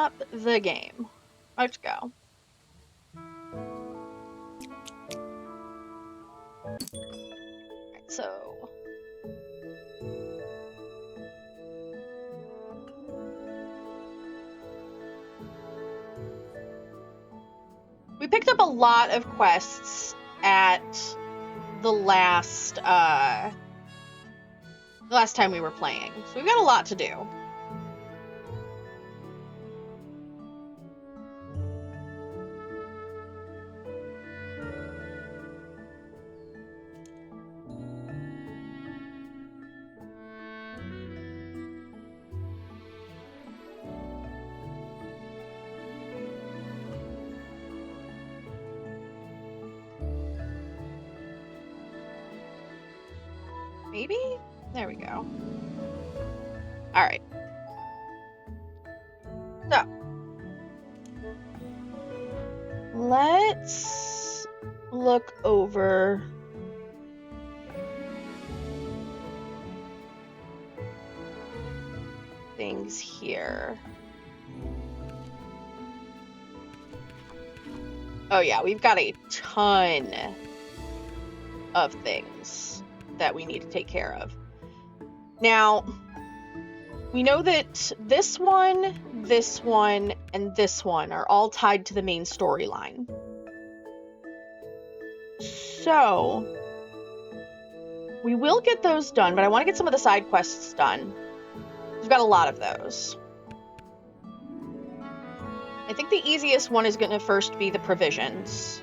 up the game. Let's go. Alright, so... we picked up a lot of quests at the last time we were playing, so we've got a lot to do. Maybe? There we go. Alright. So. Let's look over things here. Oh yeah, we've got a ton of things that we need to take care of. Now, we know that this one, and this one are all tied to the main storyline. So, we will get those done, but I want to get some of the side quests done. We've got a lot of those. I think the easiest one is going to first be the provisions.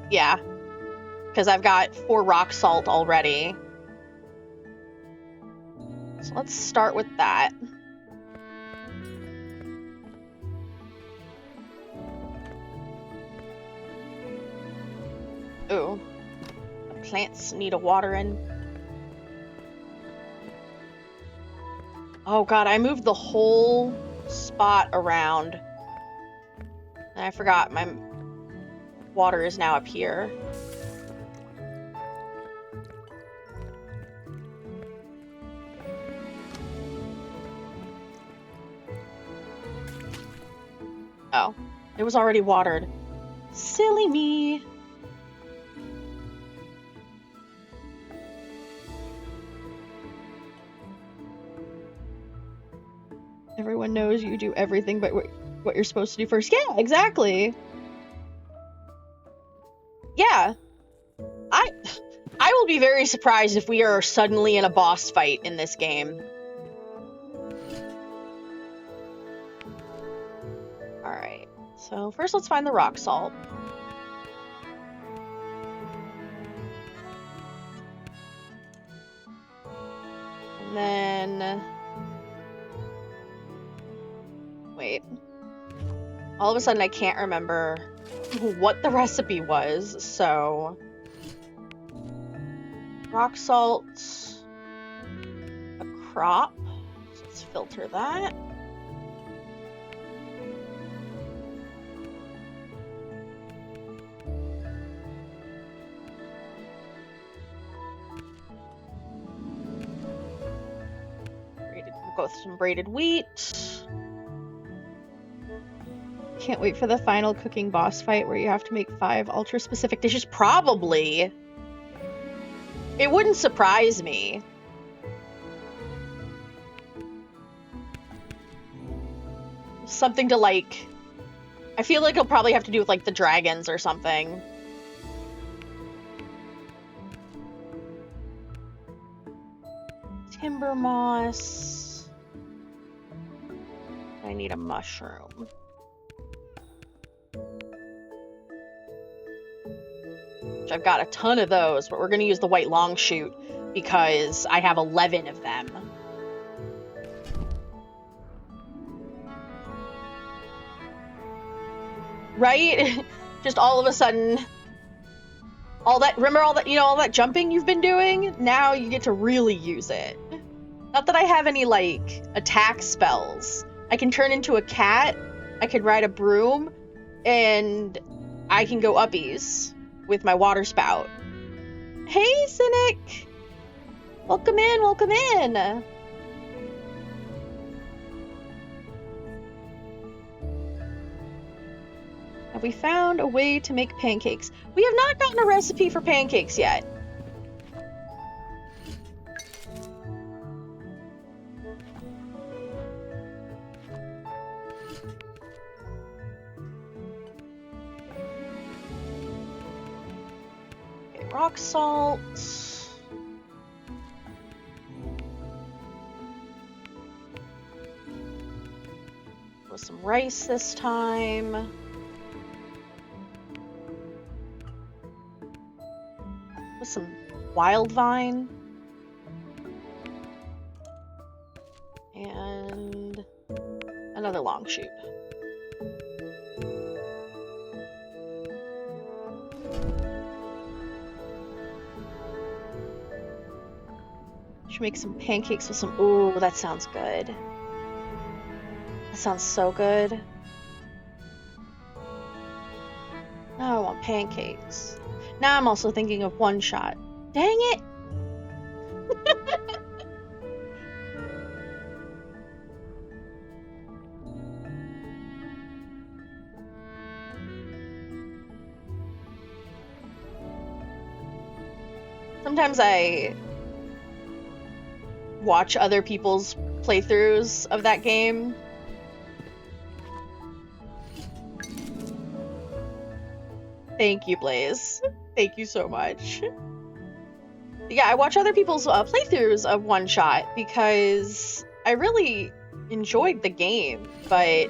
Yeah, because I've got 4 rock salt already. So let's start with that. Ooh, the plants need a watering. Oh god, I moved the whole spot around. And I forgot my water is now up here. Oh, it was already watered. Silly me. Everyone knows you do everything but what you're supposed to do first. Yeah, exactly. Yeah. I will be very surprised if we are suddenly in a boss fight in this game. Alright, so first let's find the rock salt. And then... wait. All of a sudden I can't remember what the recipe was, so... rock salt... a crop. So let's filter that. We'll go with some braided wheat. Can't wait for the final cooking boss fight where you have to make 5 ultra-specific dishes. Probably. It wouldn't surprise me. Something to, like... I feel like it'll probably have to do with, like, the dragons or something. Timber moss. I need a mushroom. I've got a ton of those, but we're going to use the white long shoot because I have 11 of them. Right? Just all of a sudden, all that, remember all that, all that jumping you've been doing? Now you get to really use it. Not that I have any, like, attack spells. I can turn into a cat, I can ride a broom, and I can go uppies with my water spout. Hi, Cynic! Welcome in, welcome in! Have we found a way to make pancakes? We have not gotten a recipe for pancakes yet. Okay, rock salt. With some rice this time. With some wild vine. And another long shoot. Should make some pancakes with some. Ooh, that sounds good. That sounds so good. Now I want pancakes. Now I'm also thinking of one shot. Dang it! Sometimes I watch other people's playthroughs of that game. Thank you, Blaze. Thank you so much. Yeah, I watch other people's playthroughs of One Shot because I really enjoyed the game, but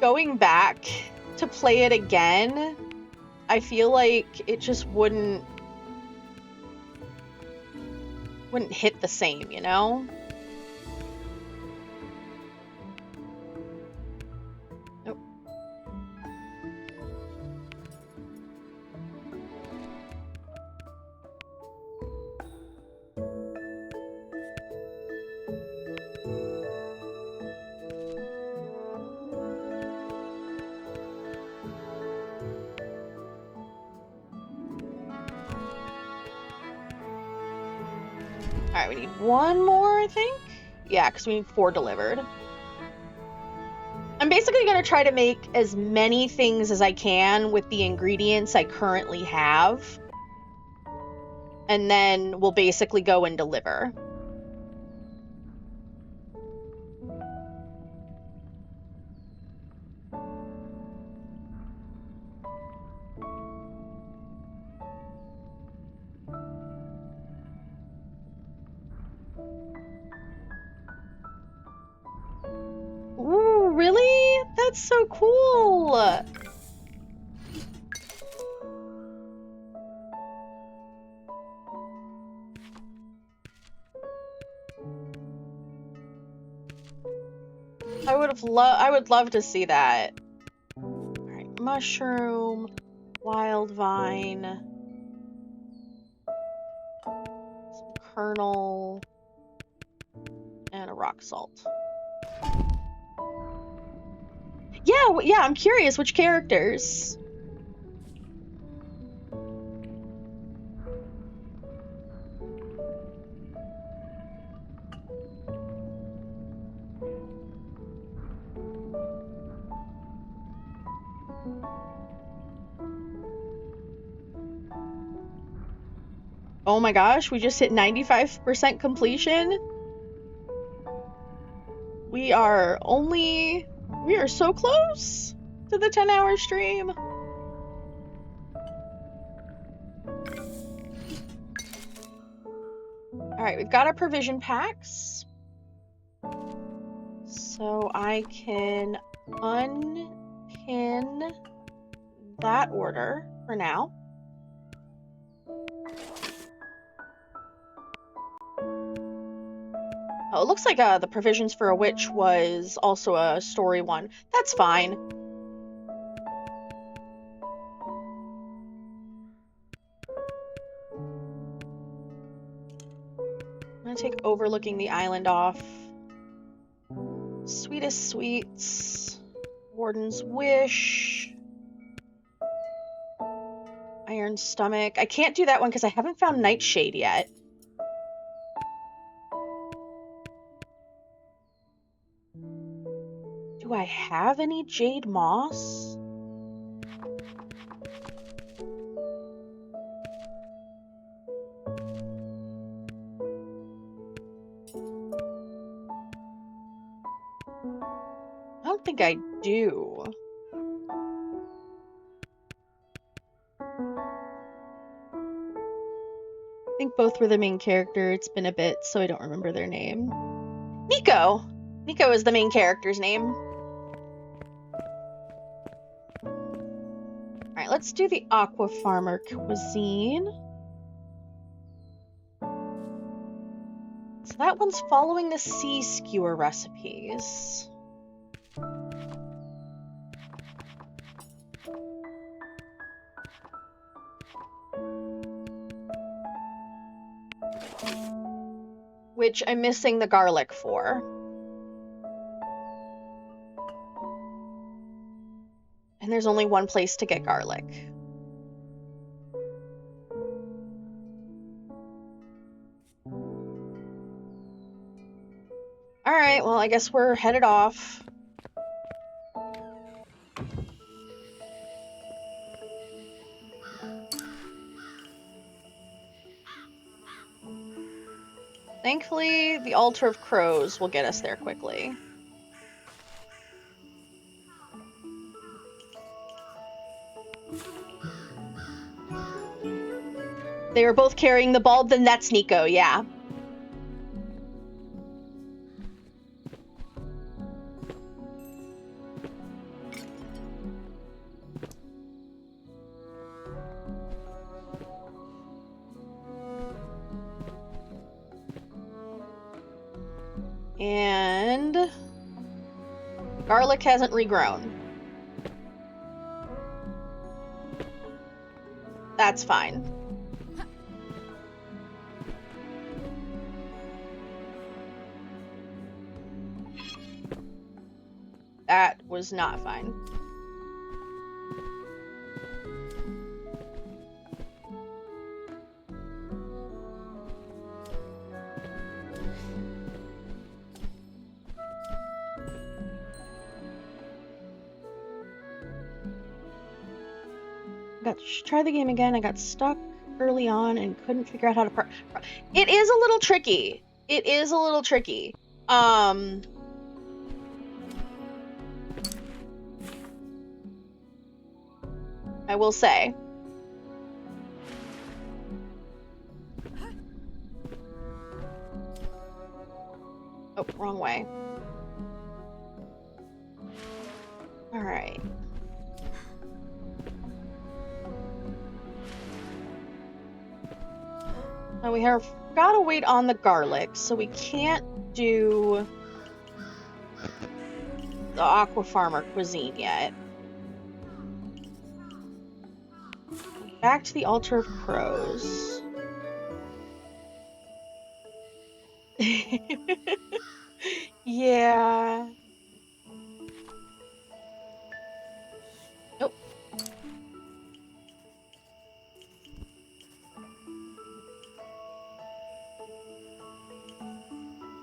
going back to play it again, I feel like it just wouldn't hit the same, you know? Nope. Alright, we need one more, I think? Yeah, because we need 4 delivered. I'm basically going to try to make as many things as I can with the ingredients I currently have. And then we'll basically go and deliver. Ooh, really? That's so cool! I would love to see that. Alright, mushroom, wild vine, some kernel, and a rock salt. Yeah, I'm curious which characters. Oh my gosh, we just hit 95% completion. We are so close to the 10-hour stream. Alright, we've got our provision packs. So I can unpin that order for now. Oh, it looks like the provisions for a witch was also a story one. That's fine. I'm gonna take overlooking the island off. Sweetest Sweets. Warden's Wish. Iron Iron Stomach. I can't do that one because I haven't found Nightshade yet. Do I have any Jade Moss? I don't think I do. I think both were the main character. It's been a bit, so I don't remember their name. Nico! Nico is the main character's name. Alright, let's do the Aqua Farmer cuisine. So that one's following the sea skewer recipes. Which I'm missing the garlic for. And there's only one place to get garlic. Alright, well, I guess we're headed off. Thankfully, the Altar of Crows will get us there quickly. They were both carrying the bulb, then that's Nico, yeah. And garlic hasn't regrown. That's fine. That was not fine. Try the game again. I got stuck early on and couldn't figure out how to part. It is a little tricky. It is a little tricky. I will say. Oh, wrong way. All right. Now we have gotta wait on the garlic, so we can't do the Aqua Farmer cuisine yet. Back to the Altar of Crows. Yeah. Nope.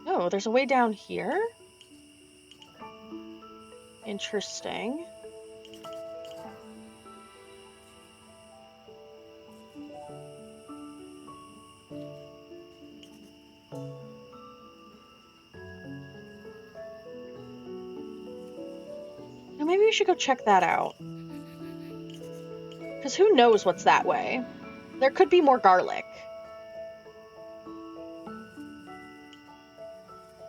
Oh, there's a way down here? Interesting. Now maybe we should go check that out. Because who knows what's that way? There could be more garlic.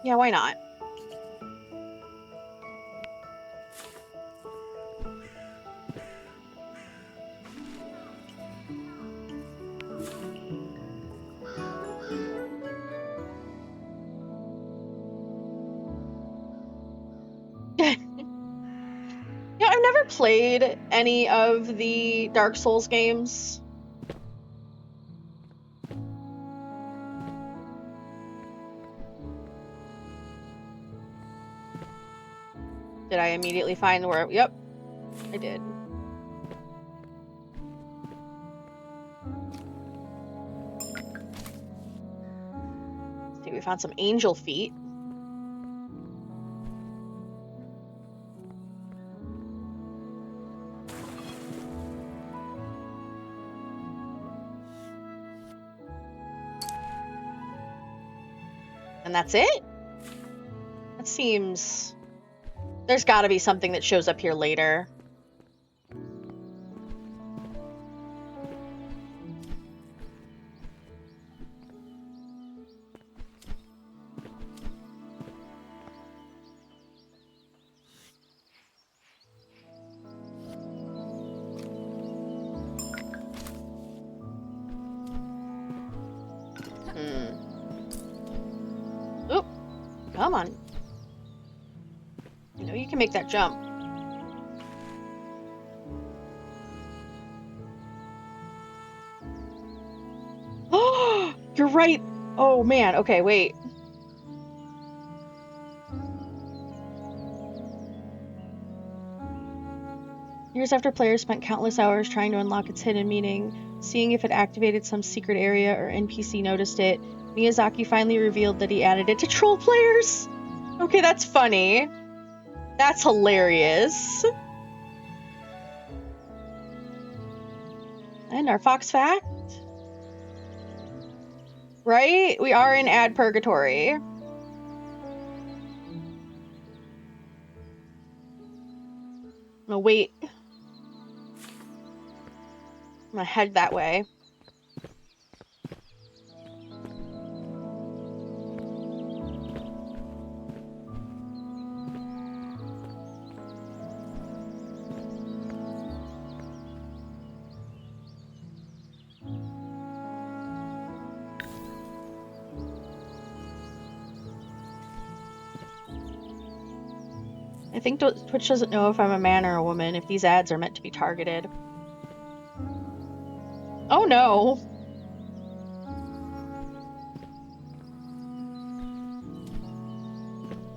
Yeah, why not? Yeah, I've never played any of the Dark Souls games. Did I immediately find where? Yep, I did. think we found some angel feet. And that's it? That seems... There's gotta be something that shows up here later. Oop. Come on. You know you can make that jump. Oh, you're right. Oh man. Okay, wait. Years after players spent countless hours trying to unlock its hidden meaning, seeing if it activated some secret area or NPC noticed it, Miyazaki finally revealed that he added it to troll players. Okay, that's funny. That's hilarious. And our fox fact? Right? We are in ad purgatory. No, wait. I'm gonna head that way. I think Twitch doesn't know if I'm a man or a woman, if these ads are meant to be targeted. Oh no!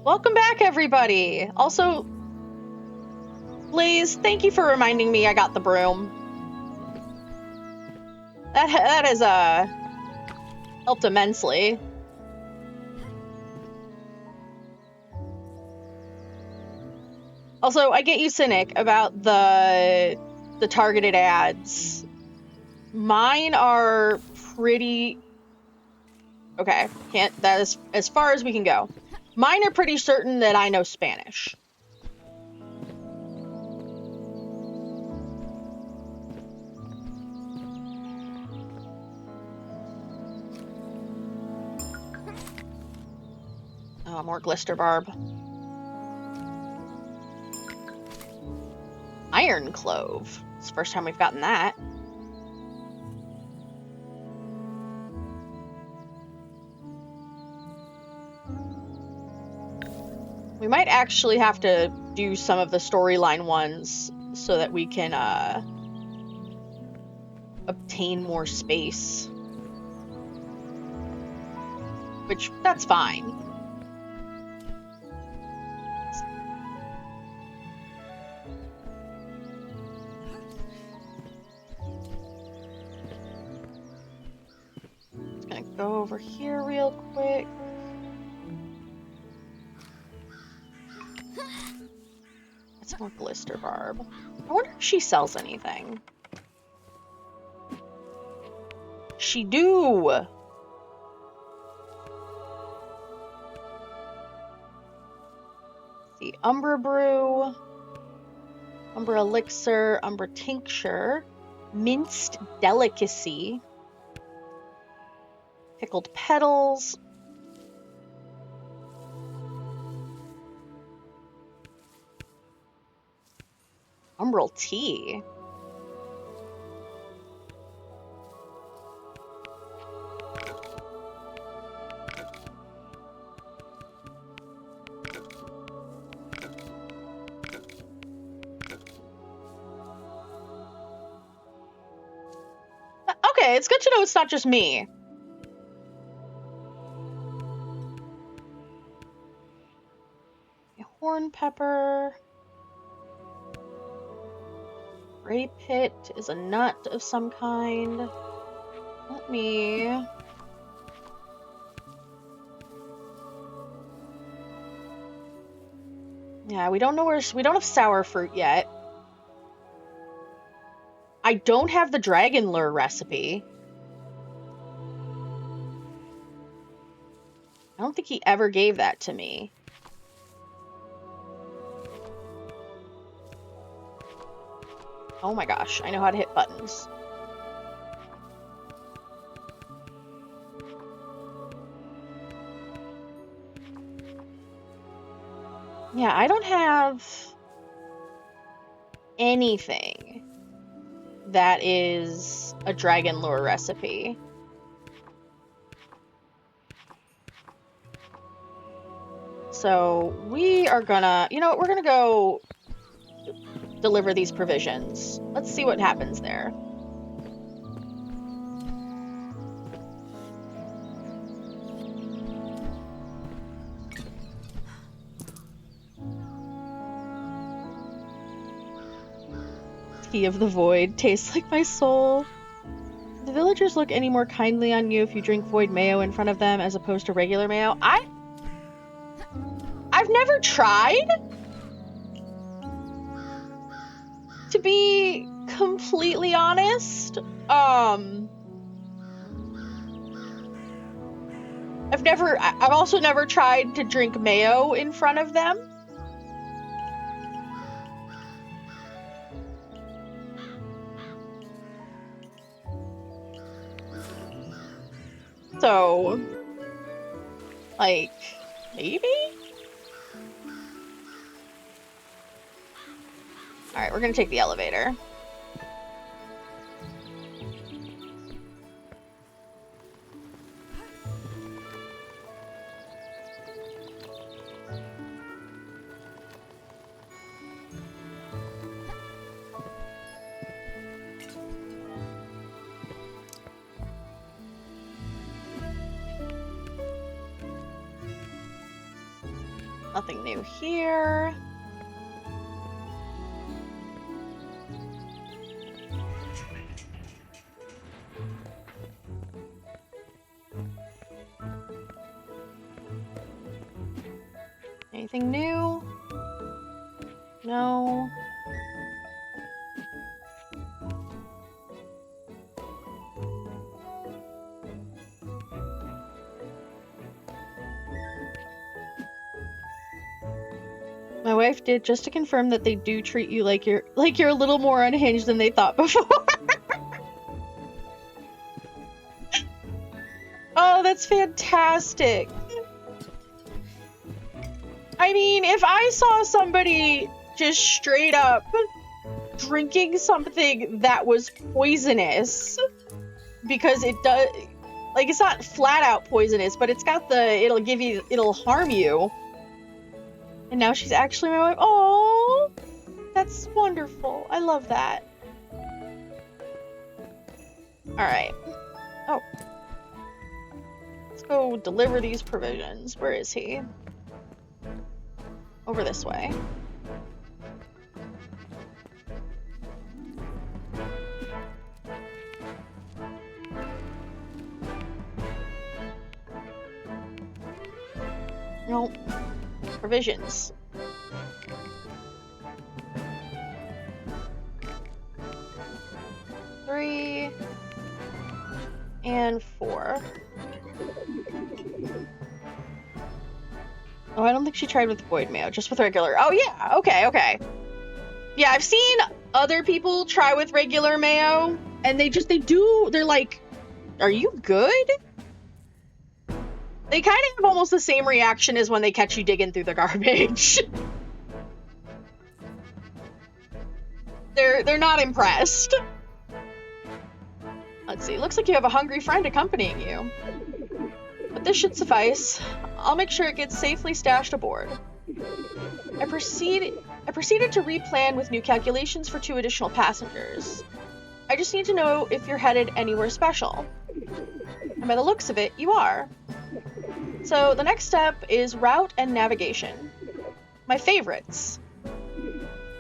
Welcome back, everybody! Also, Blaze, thank you for reminding me I got the broom. That has, helped immensely. Also, I get you, Cynic, about the targeted ads. Mine are pretty... Okay, that is as far as we can go. Mine are pretty certain that I know Spanish. Oh, more Glister Barb. Iron Clove. It's the first time we've gotten that. We might actually have to do some of the storyline ones so that we can obtain more space. Which, that's fine. Just gonna go over here real quick. That's more Glister Barb. I wonder if she sells anything. She do! The Umbra Brew, Umbra Elixir, Umbra Tincture, Minced Delicacy, Pickled Petals, Umbral Tea. Okay, it's good to know it's not just me. Horn pepper. Ray pit is a nut of some kind. Let me... Yeah, we don't know where... We don't have sour fruit yet. I don't have the dragon lure recipe. I don't think he ever gave that to me. Oh my gosh, I know how to hit buttons. Yeah, I don't have anything that is a dragon lure recipe. So we are gonna, you know what, we're gonna go deliver these provisions. Let's see what happens there. Tea of the Void tastes like my soul. Do the villagers look any more kindly on you if you drink void mayo in front of them as opposed to regular mayo? I've never tried, to be completely honest. I've also never tried to drink mayo in front of them. So, like, maybe? Alright, we're gonna take the elevator. Nothing new here. Anything new? No. My wife did, just to confirm that they do treat you like you're a little more unhinged than they thought before. Oh, that's fantastic. I mean, if I saw somebody just straight up drinking something that was poisonous, because it does, like, it's not flat out poisonous, but it's got it'll harm you. And now she's actually my wife. Oh, that's wonderful. I love that. Alright. Oh. Let's go deliver these provisions. Where is he? Over this way. Nope. Provisions. 3 and 4. Oh, I don't think she tried with void mayo, just with regular. Oh yeah, okay. Yeah, I've seen other people try with regular mayo, and they're like, are you good? They kind of have almost the same reaction as when they catch you digging through the garbage. They're not impressed. Let's see, looks like you have a hungry friend accompanying you. But this should suffice. I'll make sure it gets safely stashed aboard. I proceeded to replan with new calculations for 2 additional passengers. I just need to know if you're headed anywhere special. And by the looks of it, you are. So the next step is route and navigation. My favorites.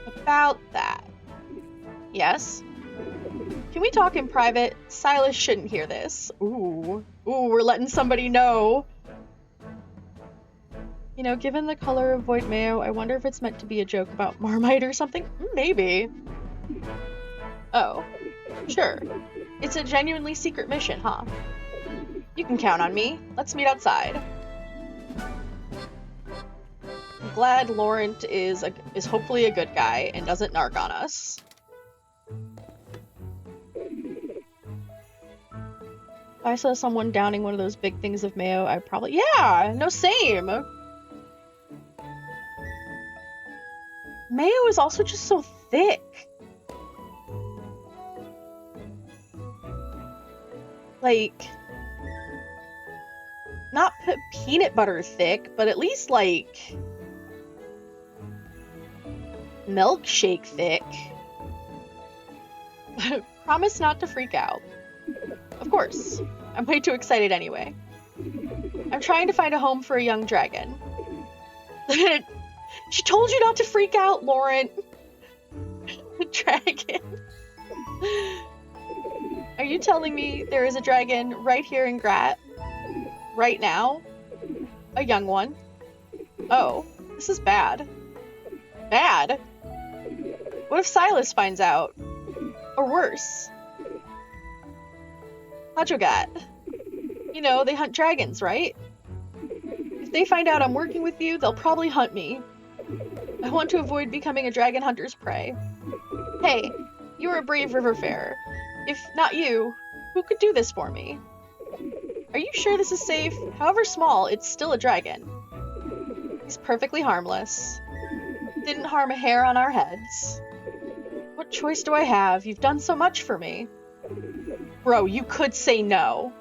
About that. Yes? Can we talk in private? Silas shouldn't hear this. Ooh, we're letting somebody know. You know, given the color of Void Mayo, I wonder if it's meant to be a joke about Marmite or something? Maybe. Oh, sure. It's a genuinely secret mission, huh? You can count on me. Let's meet outside. I'm glad Laurent is hopefully a good guy and doesn't narc on us. If I saw someone downing one of those big things of mayo, I'd probably... Yeah! No, same! Mayo is also just so thick. Like... Not peanut butter thick, but at least, like... milkshake thick. Promise not to freak out. Of course. I'm way too excited anyway. I'm trying to find a home for a young dragon. She told you not to freak out, Laurent. Dragon. Are you telling me there is a dragon right here in Grat? Right now? A young one? Oh, this is bad. Bad? What if Silas finds out? Or worse? Hajogat. You know, they hunt dragons, right? If they find out I'm working with you, they'll probably hunt me. I want to avoid becoming a dragon hunter's prey. Hey, you are a brave riverfarer. If not you, who could do this for me? Are you sure this is safe? However small, it's still a dragon. He's perfectly harmless. Didn't harm a hair on our heads. What choice do I have? You've done so much for me. Bro, you could say no.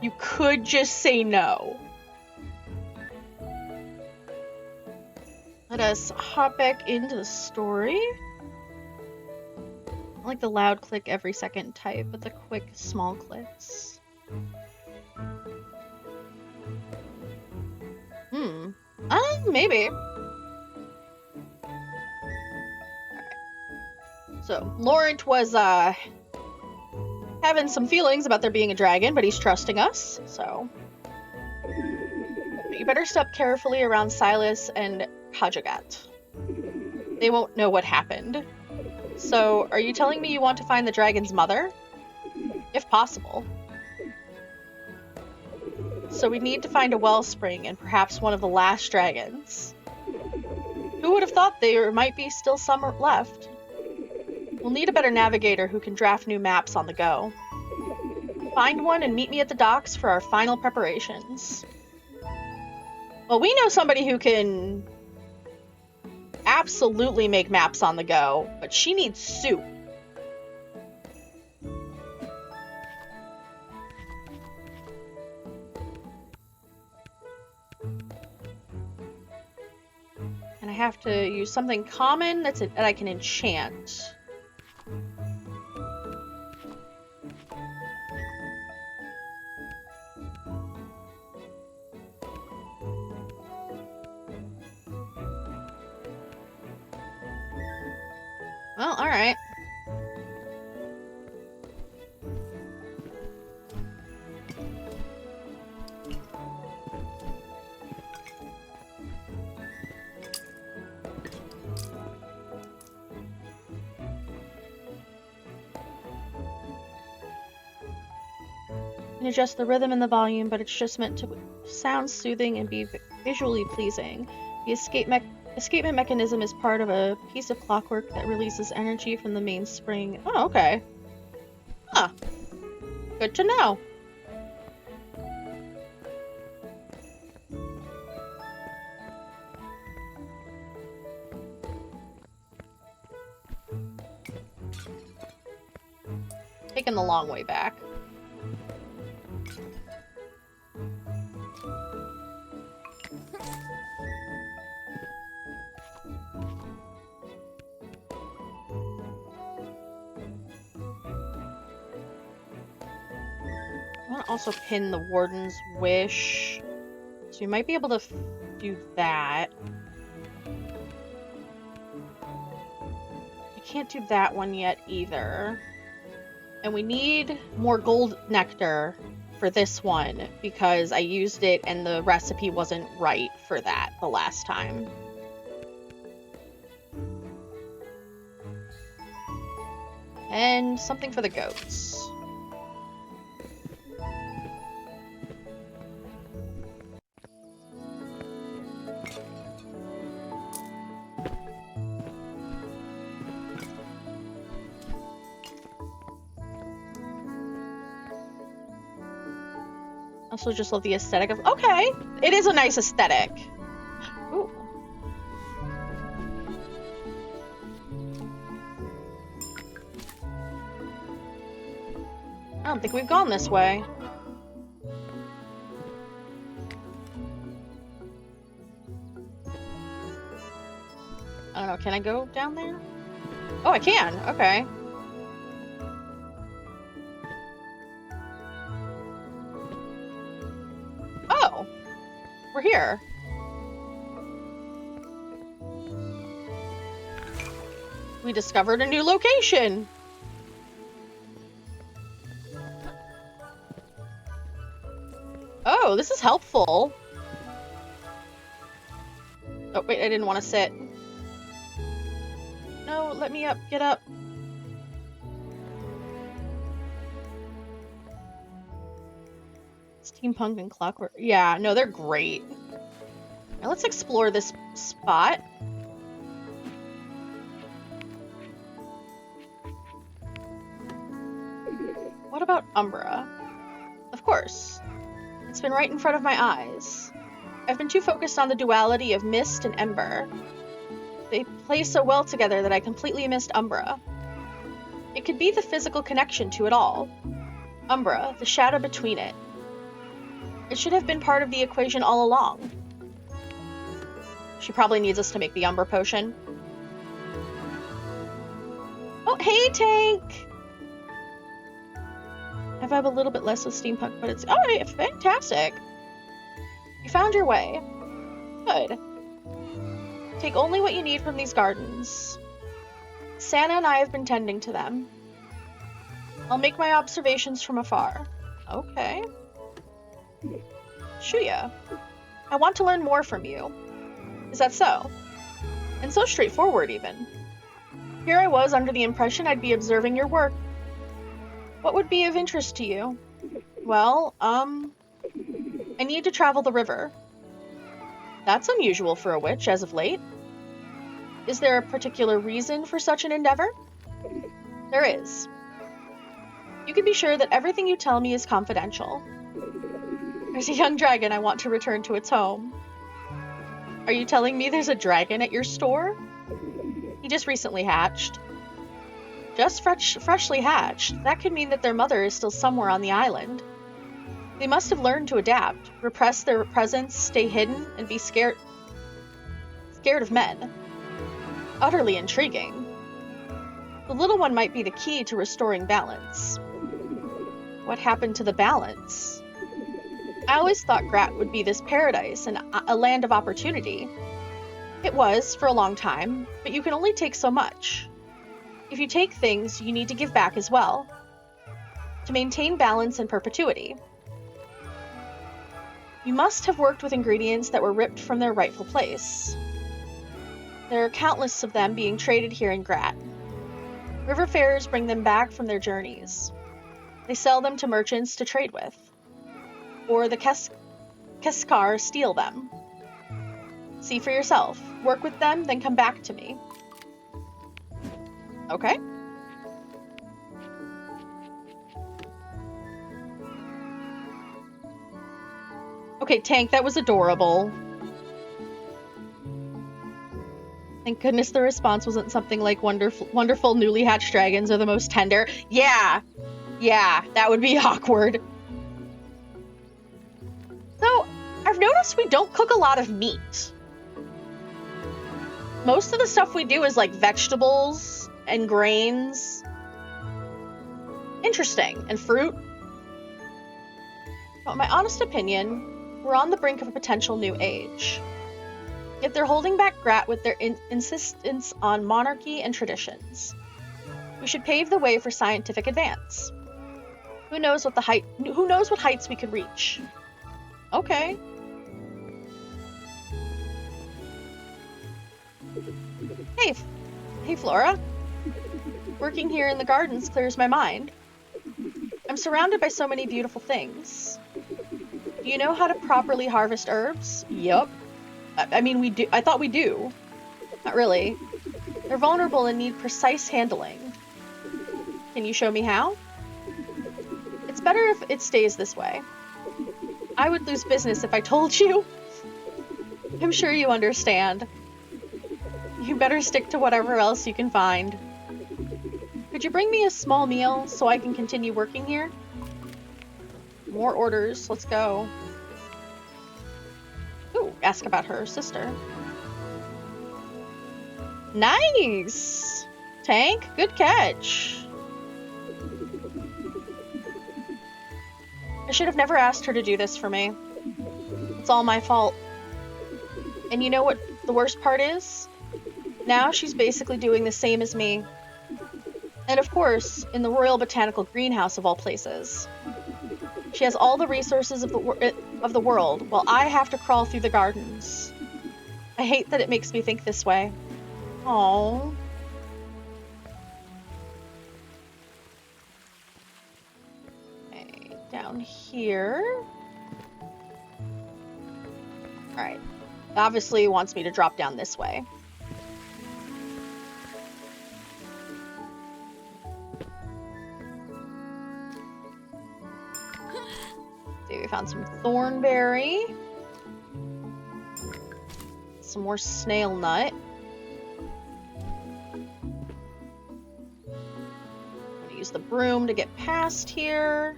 You could just say no. Let us hop back into the story. I like the loud click every second type, but the quick, small clicks. Maybe. Alright. So, Laurent was, having some feelings about there being a dragon, but he's trusting us, so. But you better step carefully around Silas and Hajogat. They won't know what happened. So, are you telling me you want to find the dragon's mother? If possible. So we need to find a wellspring and perhaps one of the last dragons. Who would have thought there might be still some left? We'll need a better navigator who can draft new maps on the go. Find one and meet me at the docks for our final preparations. Well, we know somebody who can absolutely make maps on the go, but she needs soup. And I have to use something common that I can enchant. Well, alright. You can adjust the rhythm and the volume, but it's just meant to sound soothing and be visually pleasing. The escapement mechanism is part of a piece of clockwork that releases energy from the main spring. Oh, okay. Huh. Good to know. Taking the long way back. I want to also pin the Warden's Wish, so we might be able to do that. I can't do that one yet either. And we need more gold nectar for this one because I used it and the recipe wasn't right for that the last time. And something for the goats. Also just love the aesthetic of, okay, it is a nice aesthetic. Ooh. I don't think we've gone this way. I don't know, can I go down there? Oh, I can, okay. Oh, we're here. We discovered a new location. Oh, this is helpful. Oh, wait, I didn't want to sit. No, let me up. Get up. Steampunk and clockwork. Yeah, no, they're great. Now let's explore this spot. What about Umbra? Of course. It's been right in front of my eyes. I've been too focused on the duality of mist and ember. They play so well together that I completely missed Umbra. It could be the physical connection to it all. Umbra, the shadow between it. It should have been part of the equation all along. She probably needs us to make the Umbra potion. Oh, hey, Tank! I vibe a little bit less with steampunk, but it's... Oh, fantastic! You found your way. Good. Take only what you need from these gardens. Santa and I have been tending to them. I'll make my observations from afar. Okay. Shuya, I want to learn more from you. Is that so? And so straightforward, even. Here I was under the impression I'd be observing your work. What would be of interest to you? Well, I need to travel the river. That's unusual for a witch, as of late. Is there a particular reason for such an endeavor? There is. You can be sure that everything you tell me is confidential. There's a young dragon I want to return to its home. Are you telling me there's a dragon at your store? He just recently hatched. Just freshly hatched. That could mean that their mother is still somewhere on the island. They must have learned to adapt, repress their presence, stay hidden, and be scared of men. Utterly intriguing. The little one might be the key to restoring balance. What happened to the balance? I always thought Grat would be this paradise and a land of opportunity. It was, for a long time, but you can only take so much. If you take things, you need to give back as well. To maintain balance and perpetuity. You must have worked with ingredients that were ripped from their rightful place. There are countless of them being traded here in Grat. River farers bring them back from their journeys. They sell them to merchants to trade with. Or the Keskar steal them. See for yourself. Work with them, then come back to me. Okay. Okay, Tank, that was adorable. Thank goodness the response wasn't something like wonderful newly hatched dragons are the most tender. Yeah, that would be awkward. So, I've noticed we don't cook a lot of meat. Most of the stuff we do is like vegetables and grains. Interesting. And fruit. But in my honest opinion, we're on the brink of a potential new age. Yet they're holding back Grat with their insistence on monarchy and traditions. We should pave the way for scientific advance. Who knows what heights we could reach? Okay. Hey Flora. Working here in the gardens clears my mind. I'm surrounded by so many beautiful things. Do you know how to properly harvest herbs? Yup. I mean, we do. I thought we do. Not really. They're vulnerable and need precise handling. Can you show me how? It's better if it stays this way. I would lose business if I told you. I'm sure you understand. You better stick to whatever else you can find. Could you bring me a small meal so I can continue working here? More orders. Let's go. Ooh, ask about her sister. Nice! Tank, good catch. I should have never asked her to do this for me. It's all my fault. And you know what the worst part is? Now she's basically doing the same as me. And of course, in the Royal Botanical Greenhouse of all places. She has all the resources of the world, while I have to crawl through the gardens. I hate that it makes me think this way. Aww. Okay, down here. Alright. Obviously wants me to drop down this way. See, we found some thornberry. Some more snail nut. I'm gonna use the broom to get past here.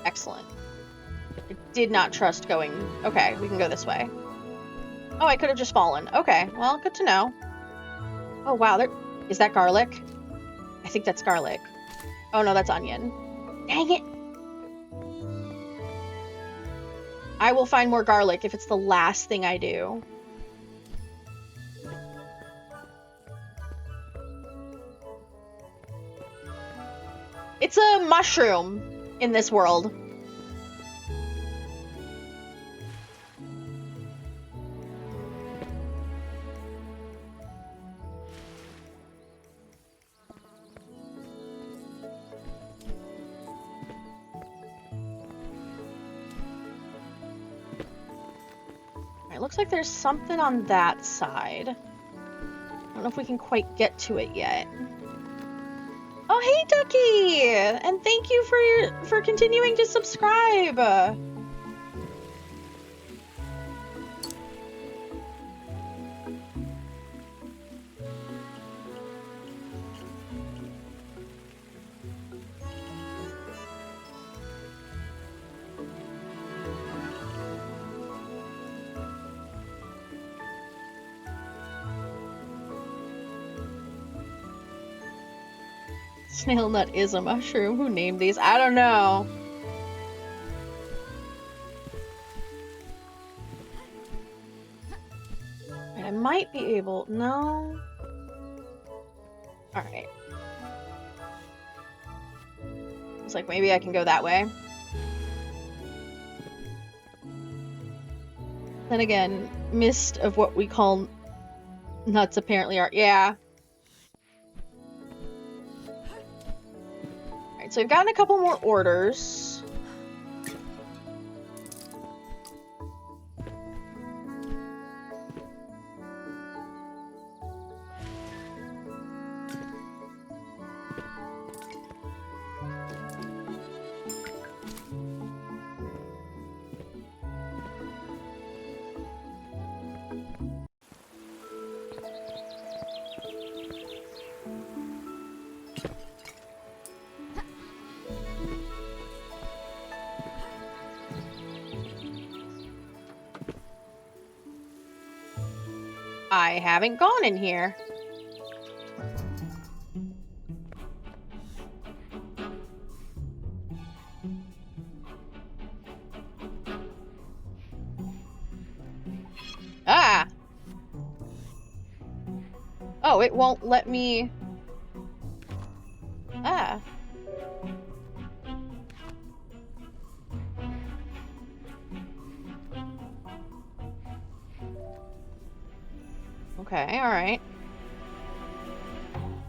Excellent. I did not trust going... Okay, we can go this way. Oh, I could have just fallen. Okay, well, good to know. Oh, wow, there... Is that garlic? I think that's garlic. Oh, no, that's onion. Dang it! I will find more garlic if it's the last thing I do. It's a mushroom in this world. Looks like there's something on that side. I don't know if we can quite get to it yet. Oh, hey, Ducky! And thank you for continuing to subscribe. Snail nut is a mushroom. Who named these? I don't know. I might be able... No. Alright. It's like maybe I can go that way. Then again, mist of what we call nuts apparently are... Yeah. So we've gotten a couple more orders. I haven't gone in here. Ah! Oh, it won't let me... Ah. Okay, alright.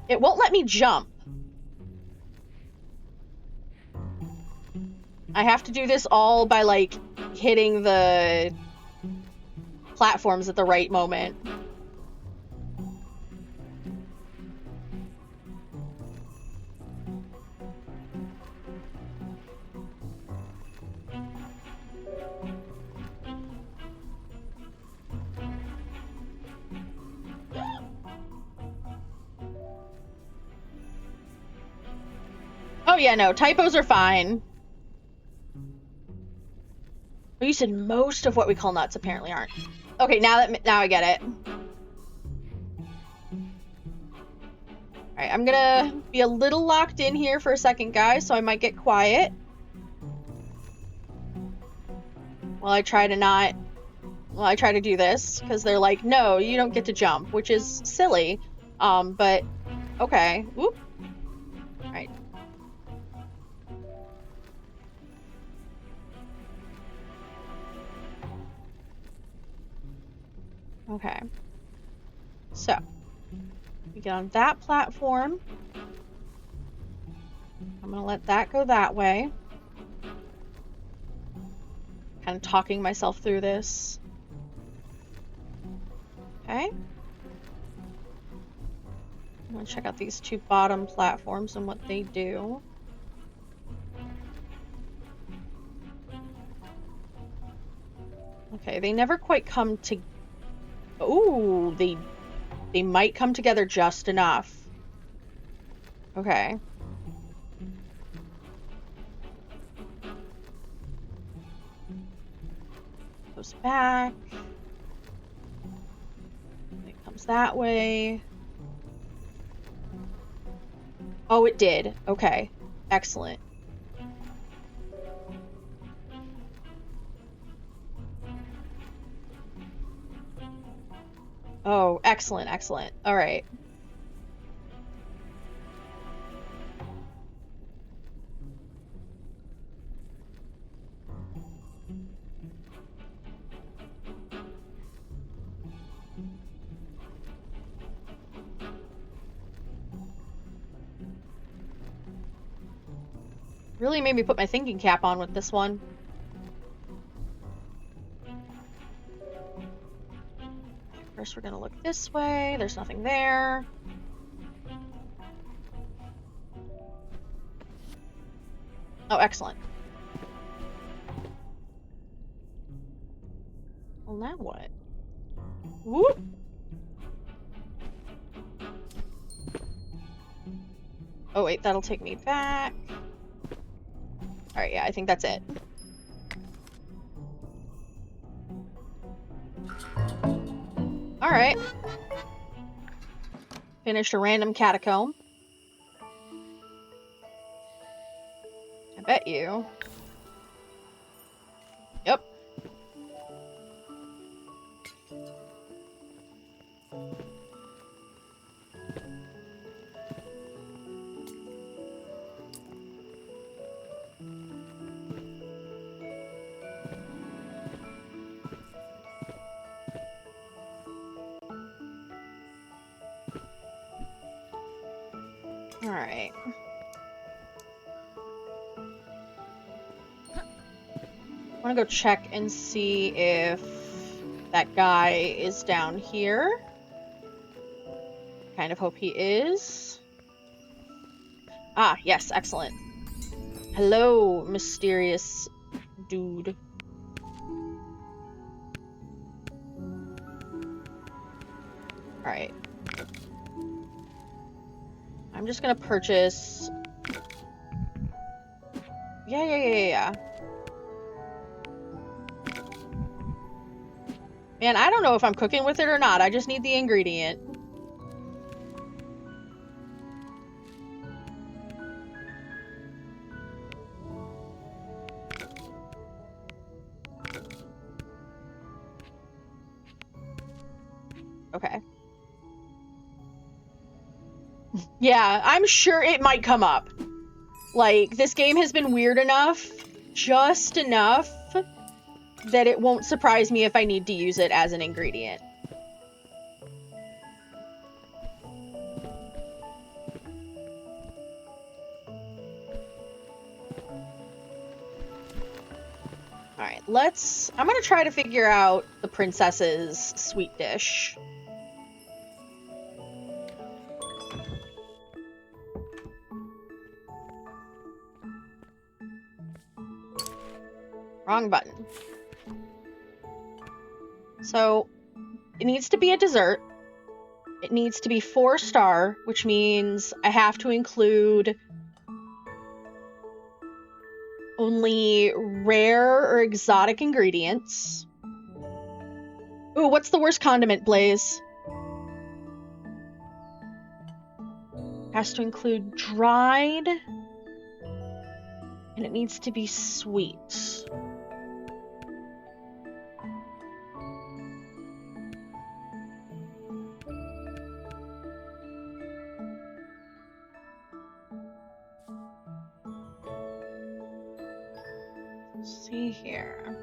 It won't let me jump. I have to do this all by, like, hitting the platforms at the right moment. Oh yeah, no, typos are fine. But you said most of what we call nuts apparently aren't. Okay, now I get it. Alright, I'm gonna be a little locked in here for a second, guys, so I might get quiet. While I try to do this, because they're like, no, you don't get to jump, which is silly. But, okay. Whoop. Alright. Okay. So, we get on that platform. I'm gonna let that go that way. Kind of talking myself through this. Okay. I'm gonna check out these two bottom platforms and what they do. Okay, they never quite come to... Ooh, they might come together just enough. Okay. Goes back. It comes that way. Oh, it did. Okay. Excellent. Oh, excellent, excellent. All right. Really made me put my thinking cap on with this one. First, we're gonna look this way. There's nothing there. Oh, excellent. Well, now what? Whoop! Oh, wait, that'll take me back. Alright, yeah, I think that's it. Alright. Finished a random catacomb. I bet you. Yep. Alright. I want to go check and see if that guy is down here. Kind of hope he is. Ah, yes, excellent. Hello, mysterious dude. Alright. I'm just gonna purchase... Yeah. Man, I don't know if I'm cooking with it or not. I just need the ingredient. Okay. Yeah, I'm sure it might come up. Like, this game has been weird enough, just enough, that it won't surprise me if I need to use it as an ingredient. Alright, I'm gonna try to figure out the princess's sweet dish. Wrong button. So, it needs to be a dessert. It needs to be 4-star, which means I have to include only rare or exotic ingredients. Ooh, what's the worst condiment, Blaze? Has to include dried, and it needs to be sweet. Let's see here.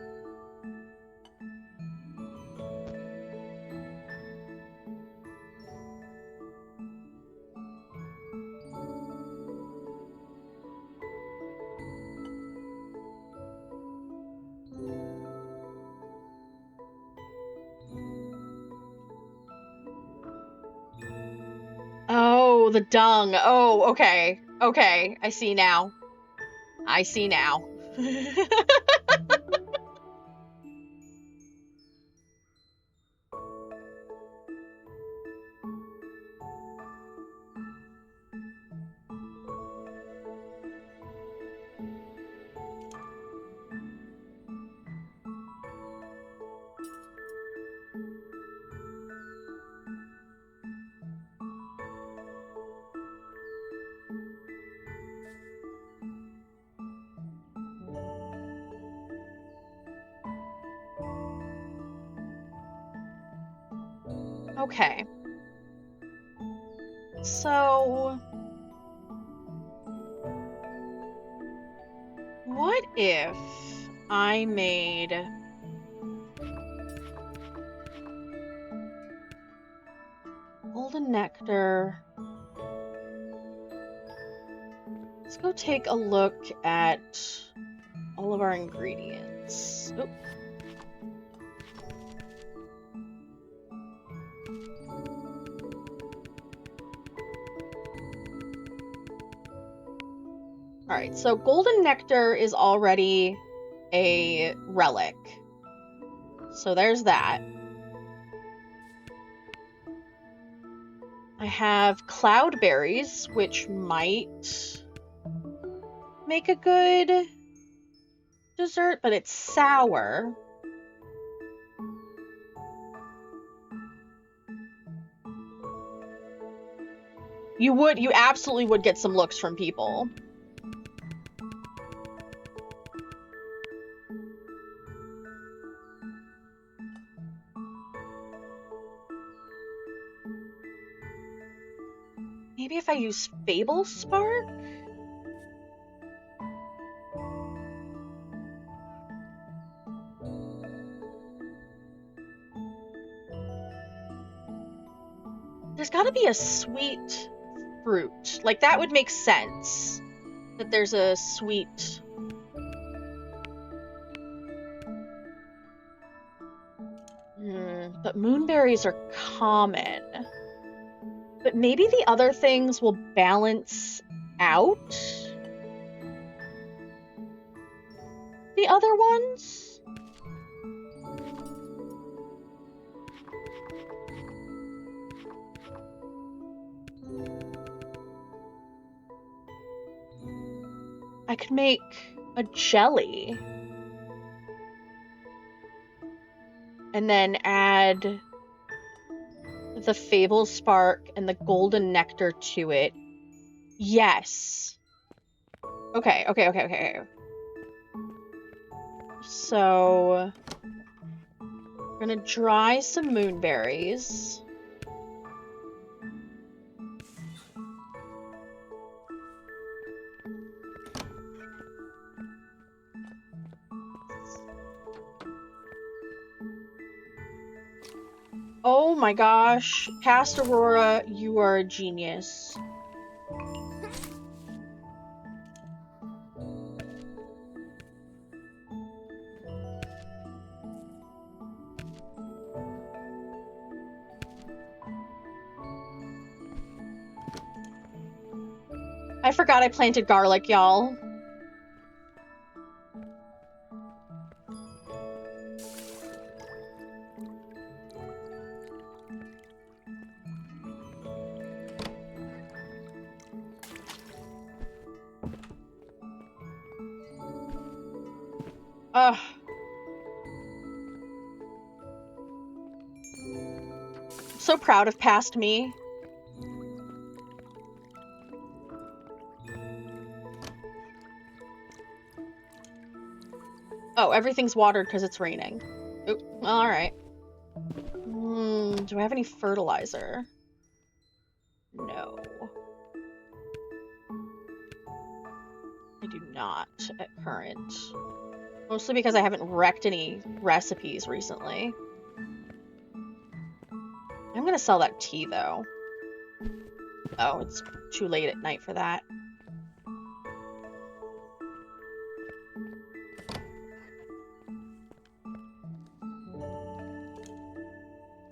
Oh, the dung. Oh, okay. Okay, I see now. I see now. Okay. So, what if I made golden nectar? Let's go take a look at all of our ingredients. Oop. Alright, so golden nectar is already a relic. So there's that. I have cloudberries, which might make a good dessert, but it's sour. You absolutely would get some looks from people. Maybe if I use Fable Spark? There's gotta be a sweet fruit. Like, that would make sense. That there's a sweet... but moonberries are common. But maybe the other things will balance out the other ones? I could make a jelly. And then add the Fable Spark and the Golden Nectar to it. Yes. Okay. So, we're gonna dry some moonberries. Oh my gosh, Past Aurora, you are a genius. I forgot I planted garlic, y'all. Ugh. I'm so proud of past me. Oh, everything's watered because it's raining. Oop, alright. Do I have any fertilizer? No. I do not at current. Mostly because I haven't wrecked any recipes recently. I'm gonna sell that tea, though. Oh, it's too late at night for that.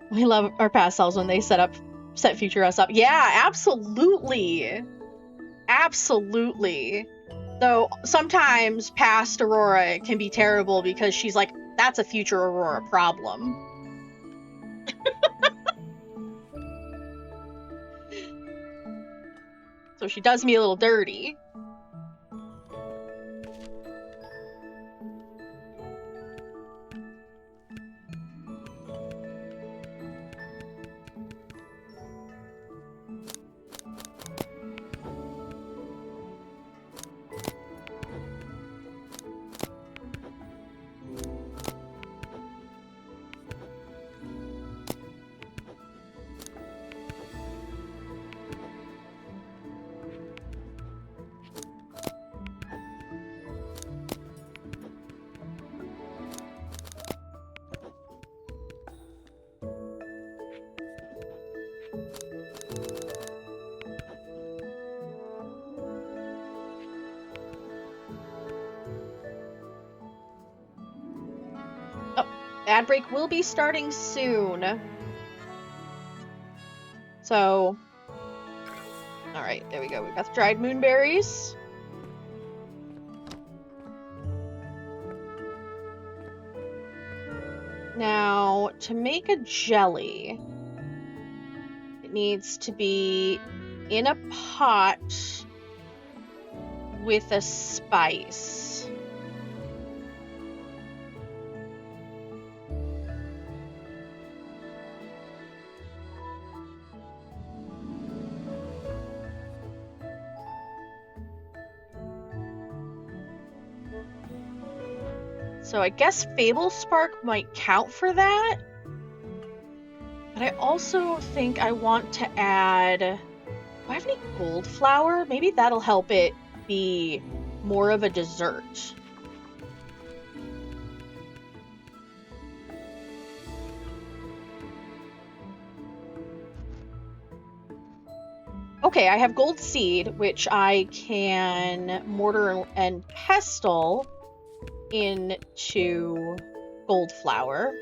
We love our past selves when they set future us up. Yeah, absolutely. Absolutely. Though sometimes past Aurora can be terrible because she's like, that's a future Aurora problem. So she does me a little dirty. Ad break will be starting soon. So, alright, there we go. We've got the dried moonberries. Now, to make a jelly, it needs to be in a pot with a spice. So I guess Fable Spark might count for that. But I also think I want to add... Do I have any gold flour? Maybe that'll help it be more of a dessert. Okay, I have gold seed, which I can mortar and pestle into gold flour.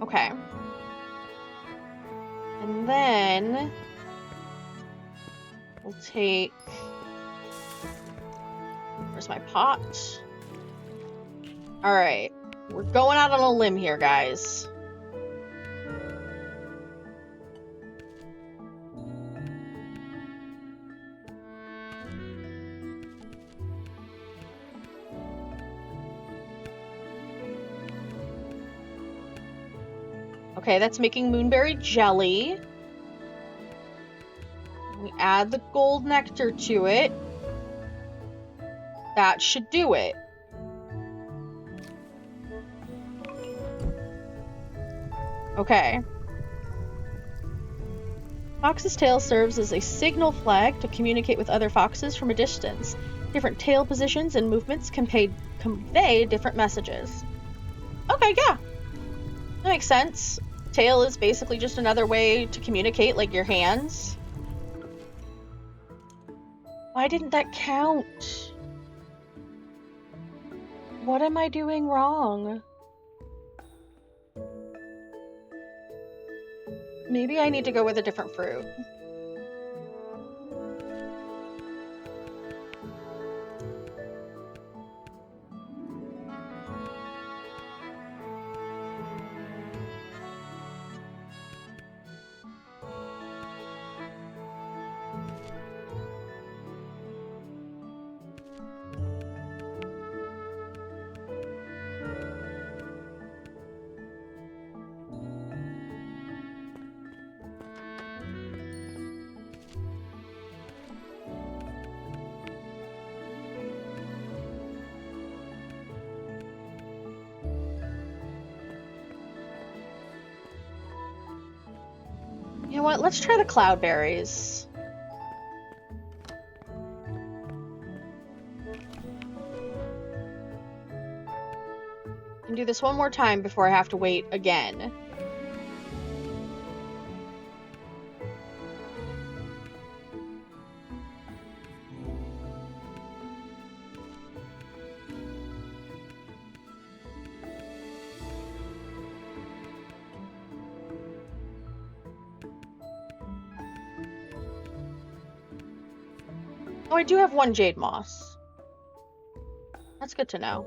Okay. And then we'll take... Where's my pot? Alright. We're going out on a limb here, guys. Okay, that's making moonberry jelly. We add the gold nectar to it. That should do it. Okay. Fox's tail serves as a signal flag to communicate with other foxes from a distance. Different tail positions and movements can convey different messages. Okay, yeah. That makes sense. Tail is basically just another way to communicate, like your hands. Why didn't that count? What am I doing wrong? Maybe I need to go with a different fruit. You know what? Let's try the cloudberries. And do this one more time before I have to wait again. Oh, I do have one jade moss. That's good to know.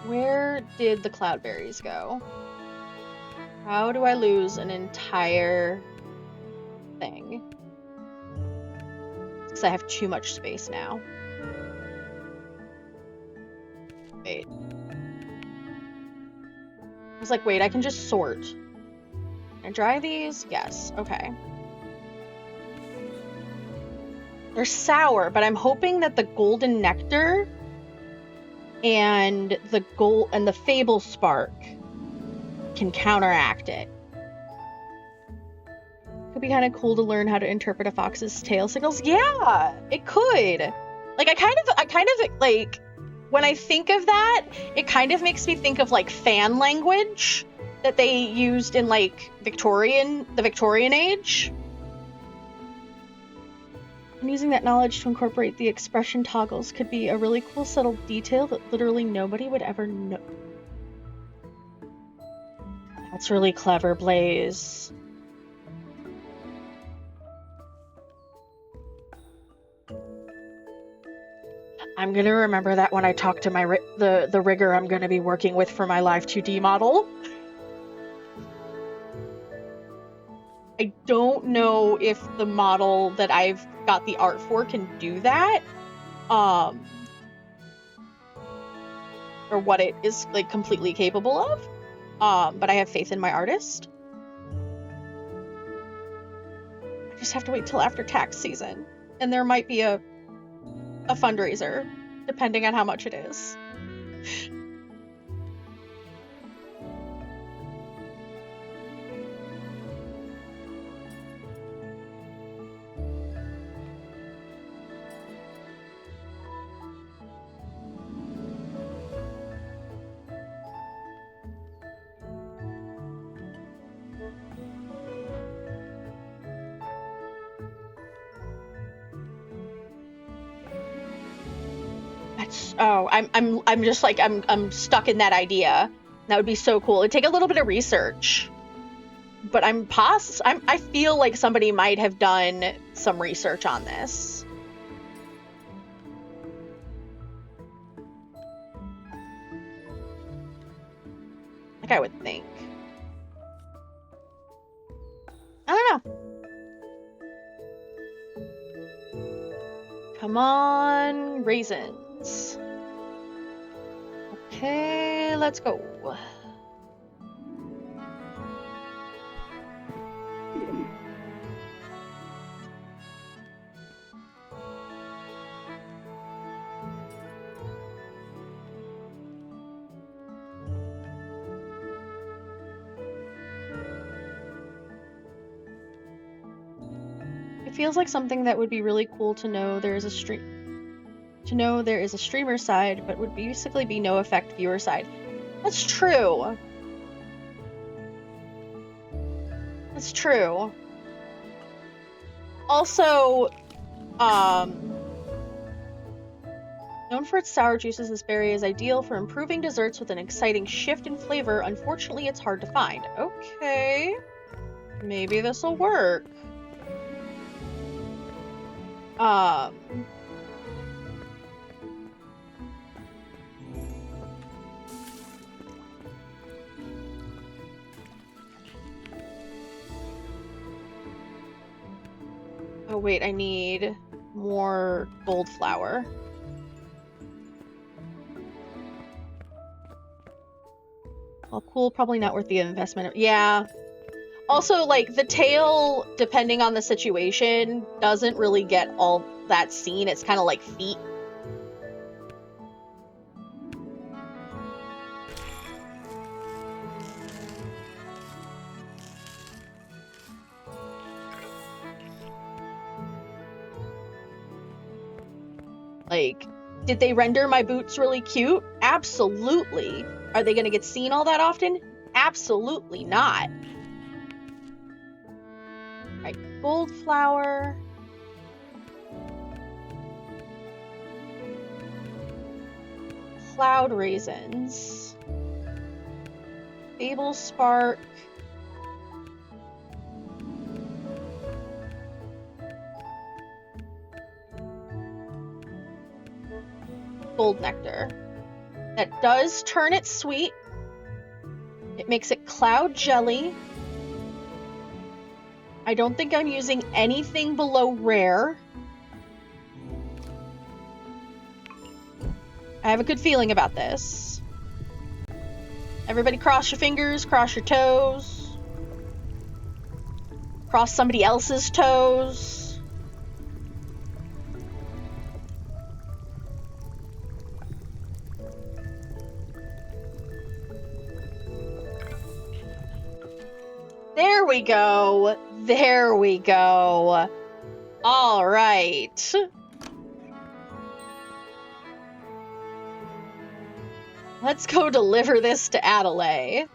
Where did the cloudberries go? How do I lose an entire thing? Because I have too much space now. Wait. I was like, wait, I can just sort. Can I dry these? Yes. Okay. They're sour, but I'm hoping that the golden nectar and the fable spark can counteract it. Could be kind of cool to learn how to interpret a fox's tail signals. Yeah, it could. Like I kind of like when I think of that, it kind of makes me think of like fan language that they used in like the Victorian age. And using that knowledge to incorporate the expression toggles could be a really cool subtle detail that literally nobody would ever know. That's really clever, Blaze. I'm gonna remember that when I talk to my the rigger I'm gonna be working with for my live 2D model. I don't know if the model that I've got the art for can do that, or what it is like completely capable of. But I have faith in my artist. I just have to wait till after tax season, and there might be a fundraiser, depending on how much it is. I'm just like I'm stuck in that idea. That would be so cool. It'd take a little bit of research, but I feel like somebody might have done some research on this. Like I would think. I don't know. Come on, raisins. Okay, let's go. It feels like something that would be really cool to know there is a streamer side, but would basically be no effect viewer side. That's true. It's true. Also, known for its sour juices, this berry is ideal for improving desserts with an exciting shift in flavor. Unfortunately, it's hard to find. Okay. Maybe this'll work. Oh wait, I need more gold flour. Well, cool, probably not worth the investment. Yeah. Also, like, the tail, depending on the situation, doesn't really get all that seen. It's kind of like feet. Like, did they render my boots really cute? Absolutely. Are they going to get seen all that often? Absolutely not. Right, gold flour. Cloud raisins. Fable spark. Gold nectar. That does turn it sweet. It makes it cloud jelly. I don't think I'm using anything below rare. I have a good feeling about this. Everybody cross your fingers, cross your toes. Cross somebody else's toes. There we go. There we go. All right. Let's go deliver this to Adelaide.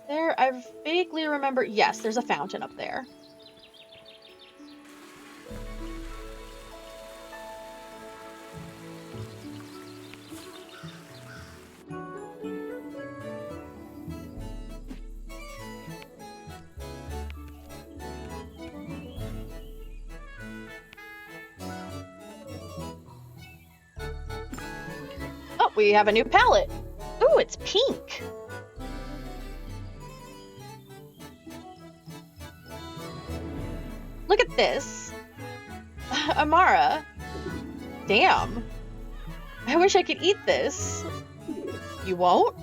There, I vaguely remember. Yes, there's a fountain up there. Oh, we have a new palette. Ooh, it's pink. Look at this. Amara. Damn. I wish I could eat this. You won't?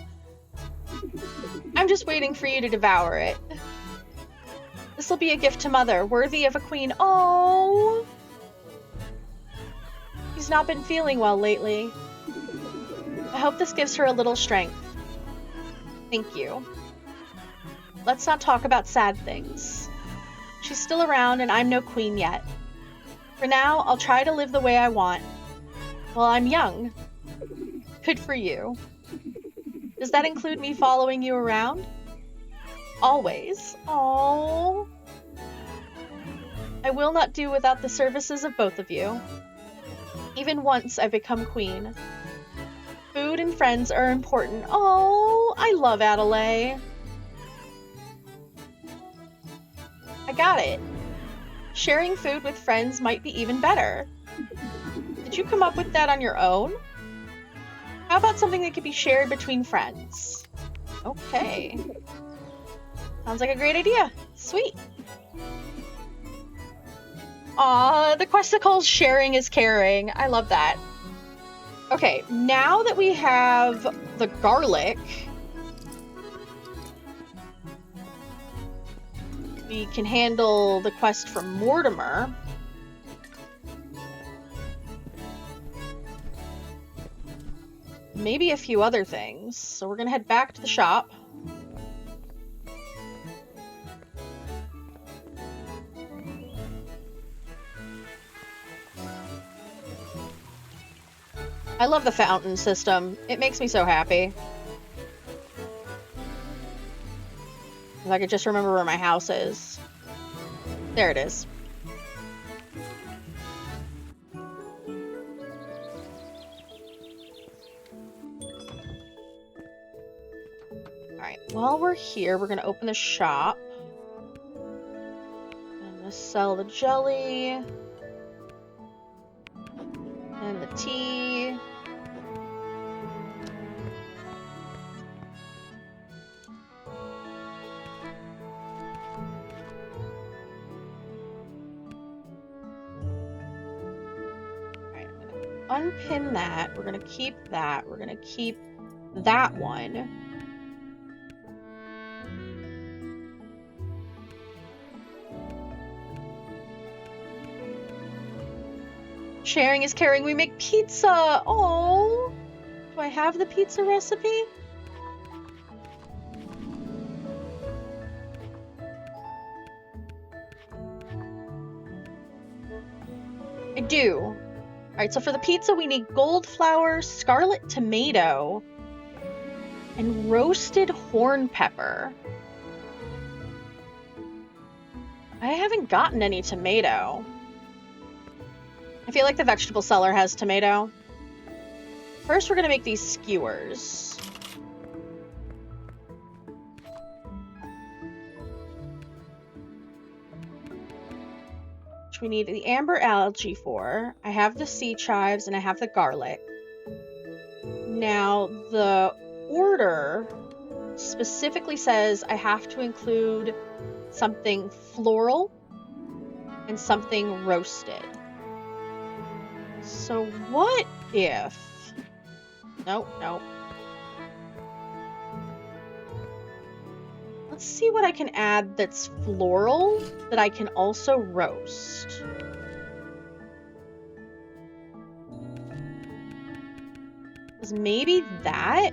I'm just waiting for you to devour it. This will be a gift to Mother, worthy of a queen. Oh. She's not been feeling well lately. I hope this gives her a little strength. Thank you. Let's not talk about sad things. She's still around and I'm no queen yet. For now, I'll try to live the way I want. While I'm young. Good for you. Does that include me following you around? Always. Aww. I will not do without the services of both of you. Even once I've become queen. Food and friends are important. Oh, I love Adelaide. I got it. Sharing food with friends might be even better. Did you come up with that on your own? How about something that could be shared between friends? Okay. Sounds like a great idea. Sweet. Aw, the questacle's sharing is caring. I love that. Okay, now that we have the garlic, we can handle the quest from Mortimer. Maybe a few other things. So we're gonna head back to the shop. I love the fountain system. It makes me so happy. If I could just remember where my house is. There it is. Alright, while we're here, we're gonna open the shop. I'm gonna sell the jelly. And the tea. Alright, I'm gonna unpin that. We're gonna keep that. We're gonna keep that one. Sharing is caring. We make pizza. Oh, do I have the pizza recipe? I do. All right, so for the pizza, we need gold flour, scarlet tomato, and roasted horn pepper. I haven't gotten any tomato. I feel like the vegetable seller has tomato. First, we're gonna make these skewers. Which we need the amber algae for. I have the sea chives and I have the garlic. Now, the order specifically says I have to include something floral and something roasted. So what if... Nope, nope. Let's see what I can add that's floral that I can also roast. Because maybe that?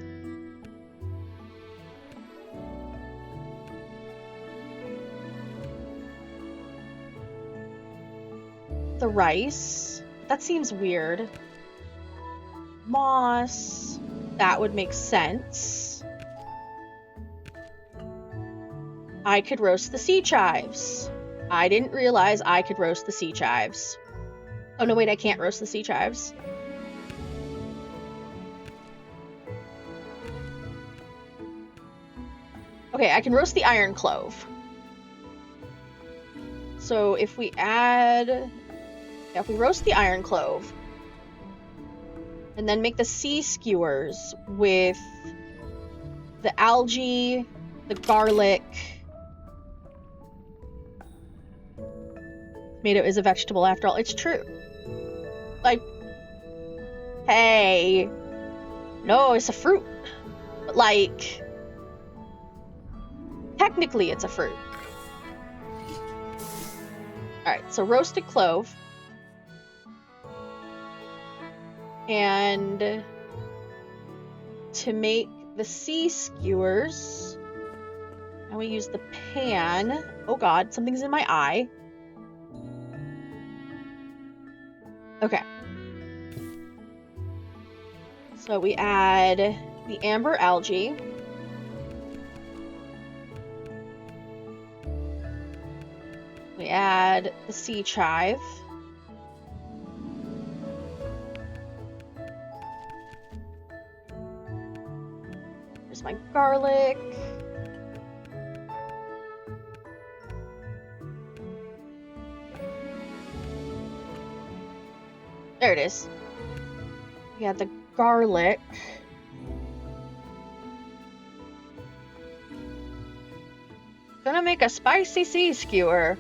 The rice? That seems weird. Moss. That would make sense. I could roast the sea chives. I didn't realize I could roast the sea chives. Oh no, wait, I can't roast the sea chives. Okay, I can roast the iron clove. So if we roast the iron clove, and then make the sea skewers with the algae, the garlic. Tomato is a vegetable after all. It's true. Like, hey, no, it's a fruit. But like, technically it's a fruit. Alright, so roasted clove. And to make the sea skewers, and we use the pan. Oh god, something's in my eye. Okay. So we add the amber algae. We add the sea chive. There's my garlic. There it is. We add the garlic. Gonna make a spicy sea skewer.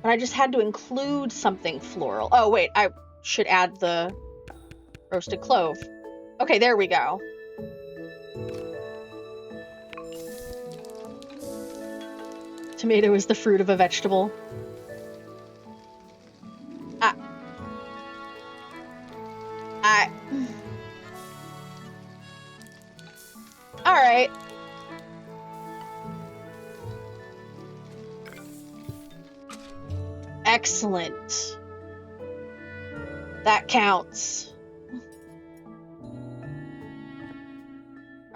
But I just had to include something floral. Oh, wait, I should add the roasted clove. Okay, there we go. Tomato is the fruit of a vegetable. Alright. Excellent. That counts.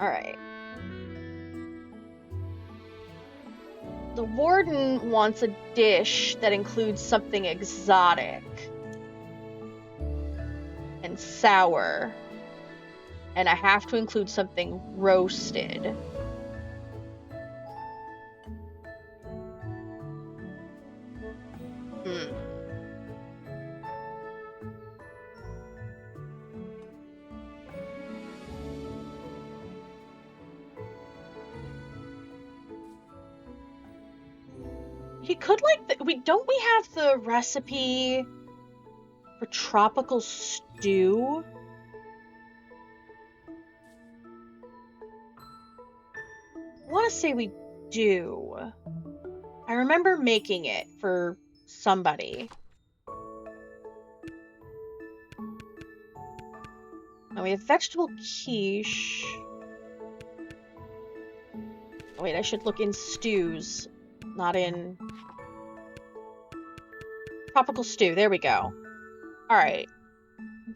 Alright. The warden wants a dish that includes something exotic and sour. And I have to include something roasted. He could don't we have the recipe for tropical stew? I want to say we do. I remember making it for somebody. Now we have vegetable quiche. Oh, wait, I should look in stews, not in tropical stew. There we go. All right.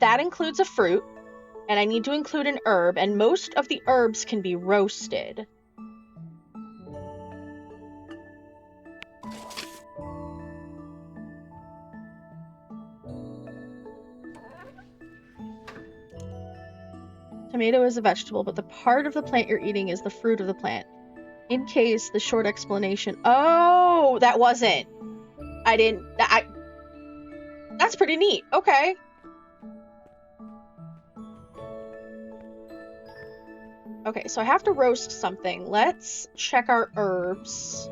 That includes a fruit, and I need to include an herb, and most of the herbs can be roasted. Tomato is a vegetable, but the part of the plant you're eating is the fruit of the plant. In case, the short explanation. Oh, that wasn't. I didn't. That's pretty neat. Okay. Okay, so I have to roast something. Let's check our herbs.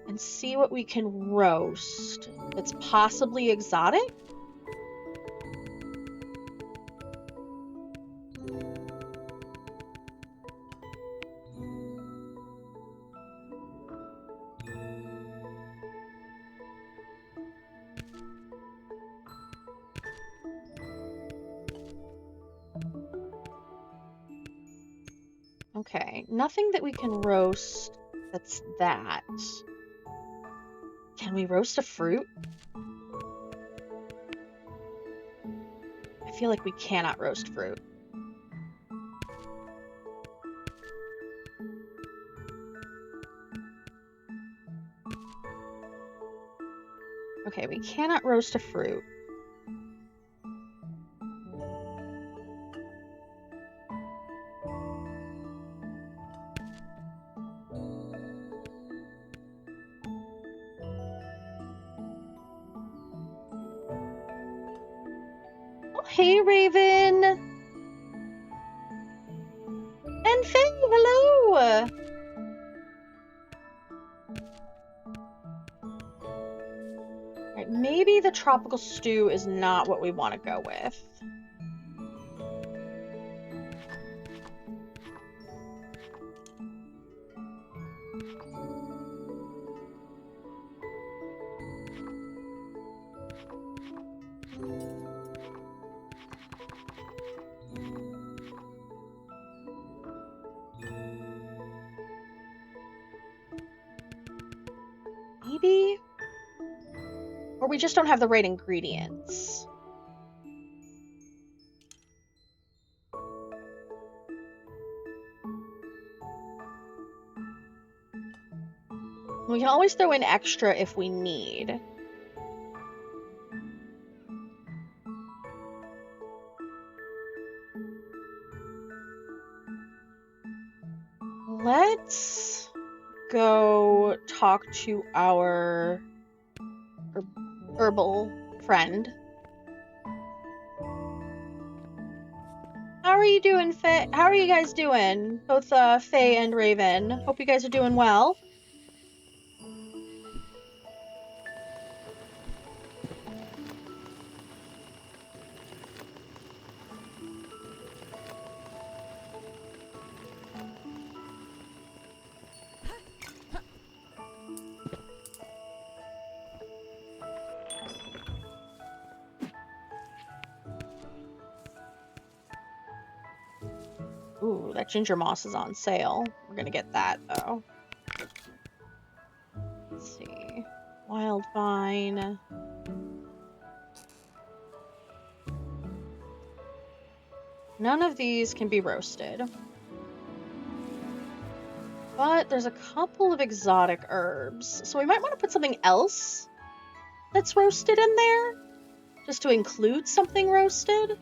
And see what we can roast that's possibly exotic. Okay, nothing that we can roast that's that. Can we roast a fruit? I feel like we cannot roast fruit. Okay, we cannot roast a fruit. Hey, Raven! And Faye, hello! Right, maybe the tropical stew is not what we want to go with. Maybe? Or we just don't have the right ingredients. We can always throw in extra if we need. Let's go talk to our herbal friend. How are you doing, Faye? How are you guys doing? Both Faye and Raven. Hope you guys are doing well. Ooh, that ginger moss is on sale. We're gonna get that, though. Wild vine. None of these can be roasted. But there's a couple of exotic herbs. So we might want to put something else that's roasted in there. Just to include something roasted.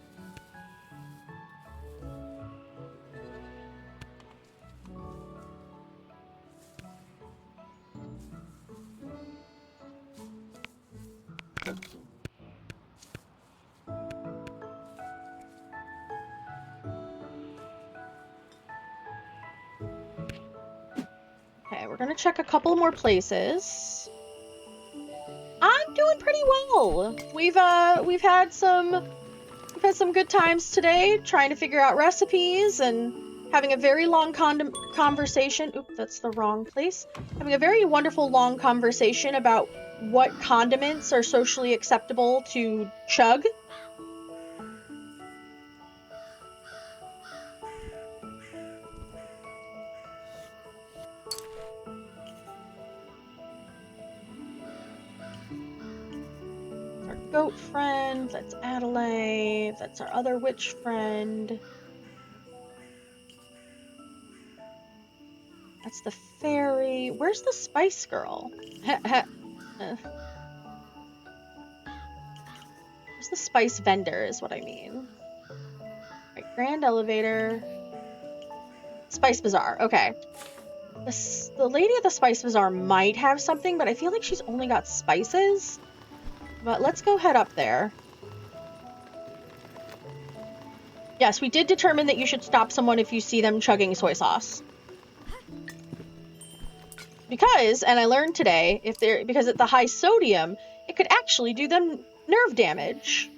Okay, we're gonna check a couple more places. I'm doing pretty well. We've had some good times today trying to figure out recipes and having a very long conversation. Oop, that's the wrong place. Having a very wonderful long conversation about what condiments are socially acceptable to chug. Our goat friend, that's Adelaide, that's our other witch friend. That's the fairy. Where's the spice girl? Where's the spice vendor is what I mean. Right, grand elevator. Spice Bazaar, okay. The lady at the Spice Bazaar might have something, but I feel like she's only got spices. But let's go head up there. Yes, we did determine that you should stop someone if you see them chugging soy sauce. Because, and I learned today, because at the high sodium, it could actually do them nerve damage.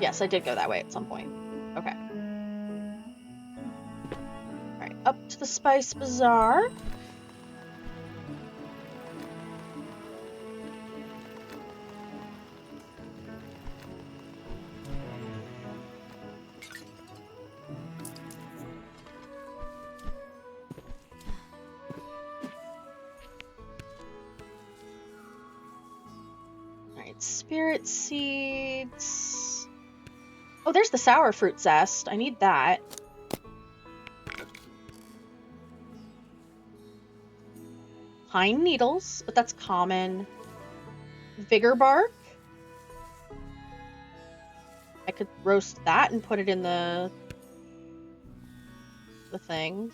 Yes, I did go that way at some point. Okay. Alright, up to the Spice Bazaar. Alright, spirit seeds. Oh, there's the sour fruit zest. I need that. Pine needles, but that's common. Vigor bark. I could roast that and put it in the thing.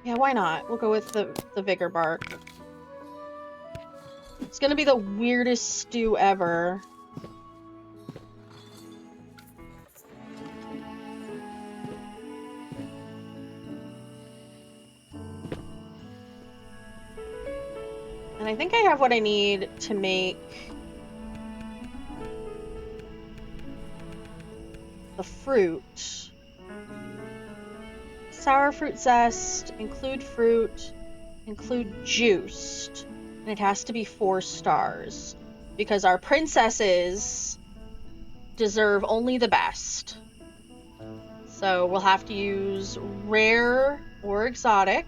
Yeah, why not? We'll go with the vigor bark. It's gonna be the weirdest stew ever. And I think I have what I need to make the fruit. Sour fruit zest, include fruit, include juiced. And it has to be 4 stars. Because our princesses deserve only the best. So we'll have to use rare or exotic.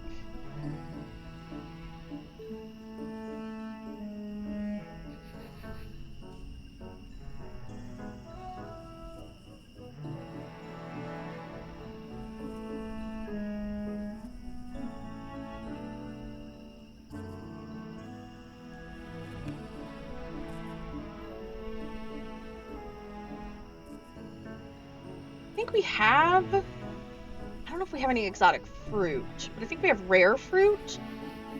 I think we have... I don't know if we have any exotic fruit, but I think we have rare fruit.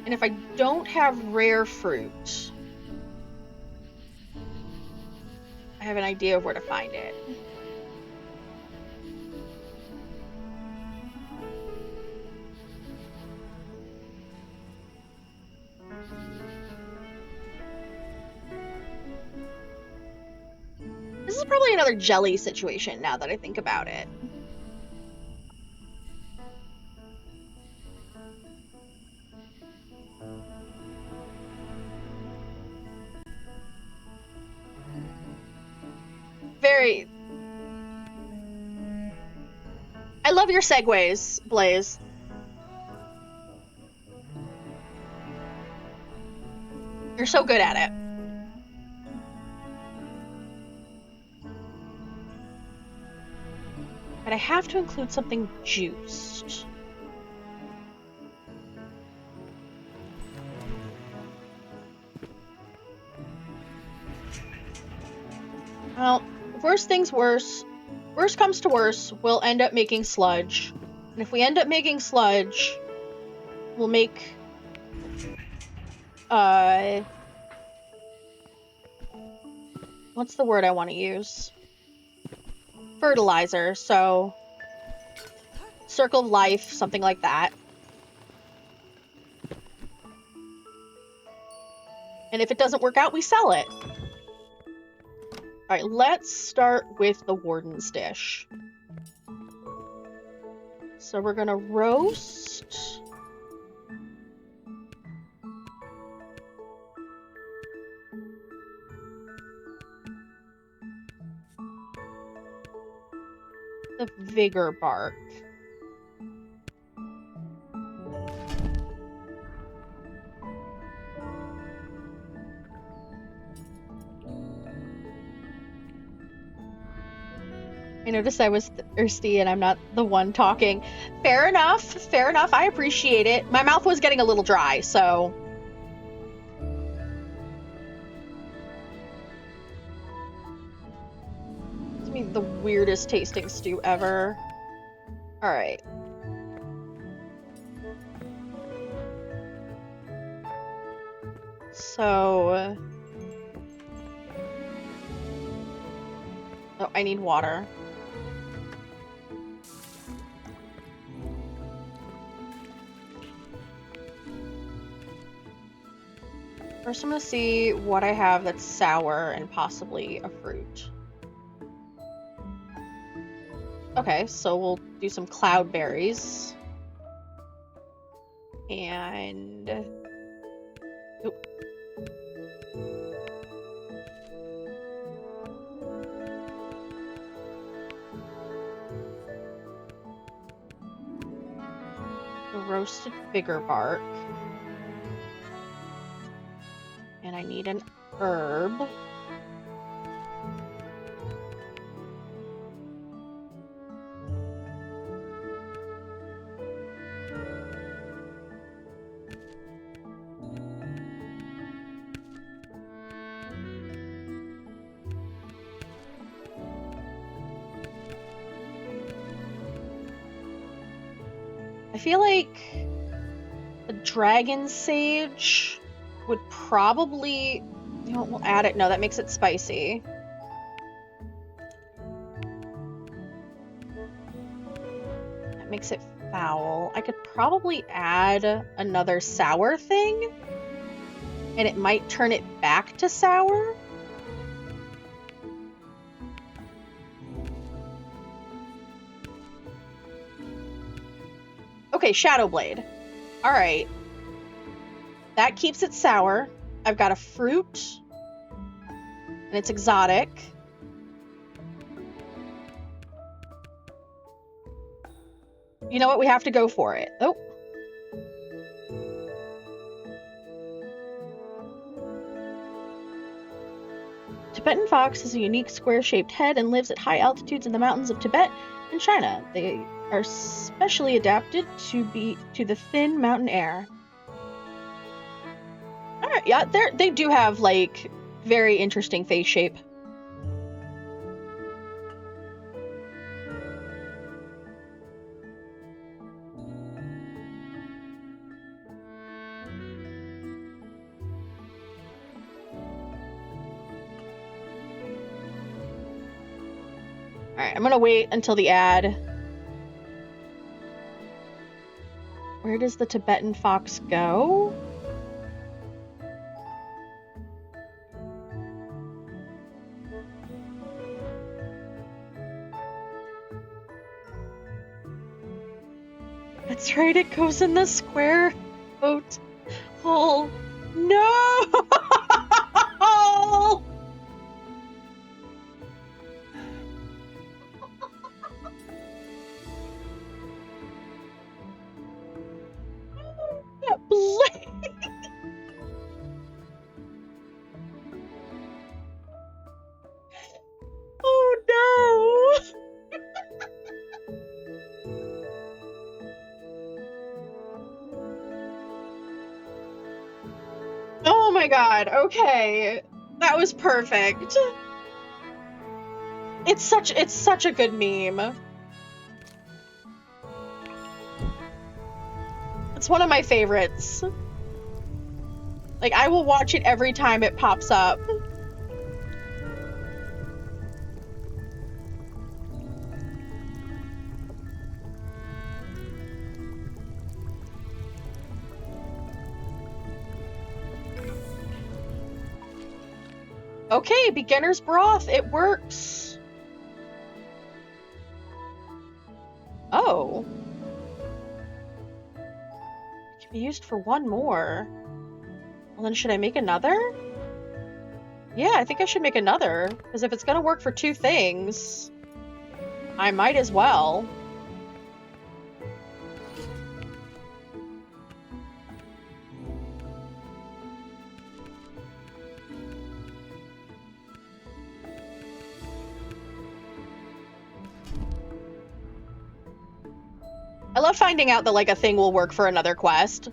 And if I don't have rare fruit, I have an idea of where to find it. is probably another jelly situation now that I think about it. Very... I love your segues, Blaze. You're so good at it. But I have to include something juiced. Well, worst things worse. Worst comes to worst, we'll end up making sludge. And if we end up making sludge, we'll make... what's the word I want to use? Fertilizer, so... Circle of life, something like that. And if it doesn't work out, we sell it. Alright, let's start with the Warden's dish. So we're gonna roast... the vigor bark. I noticed I was thirsty and I'm not the one talking. Fair enough, fair enough. I appreciate it. My mouth was getting a little dry, so... It's gonna be the weirdest tasting stew ever. Alright. So... oh, I need water. First, I'm gonna see what I have that's sour and possibly a fruit. Okay, so we'll do some cloudberries. And... oop. The roasted vigor bark. And I need an herb. I feel like the dragon sage would probably... you know, we'll add it. No, that makes it spicy. That makes it foul. I could probably add another sour thing, and it might turn it back to sour. Okay, Shadow Blade. Alright. That keeps it sour. I've got a fruit. And it's exotic. You know what? We have to go for it. Oh. Tibetan fox has a unique square-shaped head and lives at high altitudes in the mountains of Tibet and China. They are specially adapted to the thin mountain air. Alright, yeah, they do have, like, very interesting face shape. Alright, I'm gonna wait until the ad. Where does the Tibetan fox go? That's right, it goes in the square coat hole. No! That blade! Oh no! Oh my god, okay. That was perfect. It's such a good meme. It's one of my favorites. Like, I will watch it every time it pops up. Okay, beginner's broth, it works. Oh. It can be used for one more. Well, then should I make another? Yeah, I think I should make another, because if it's gonna work for two things, I might as well. I love finding out that, like, a thing will work for another quest.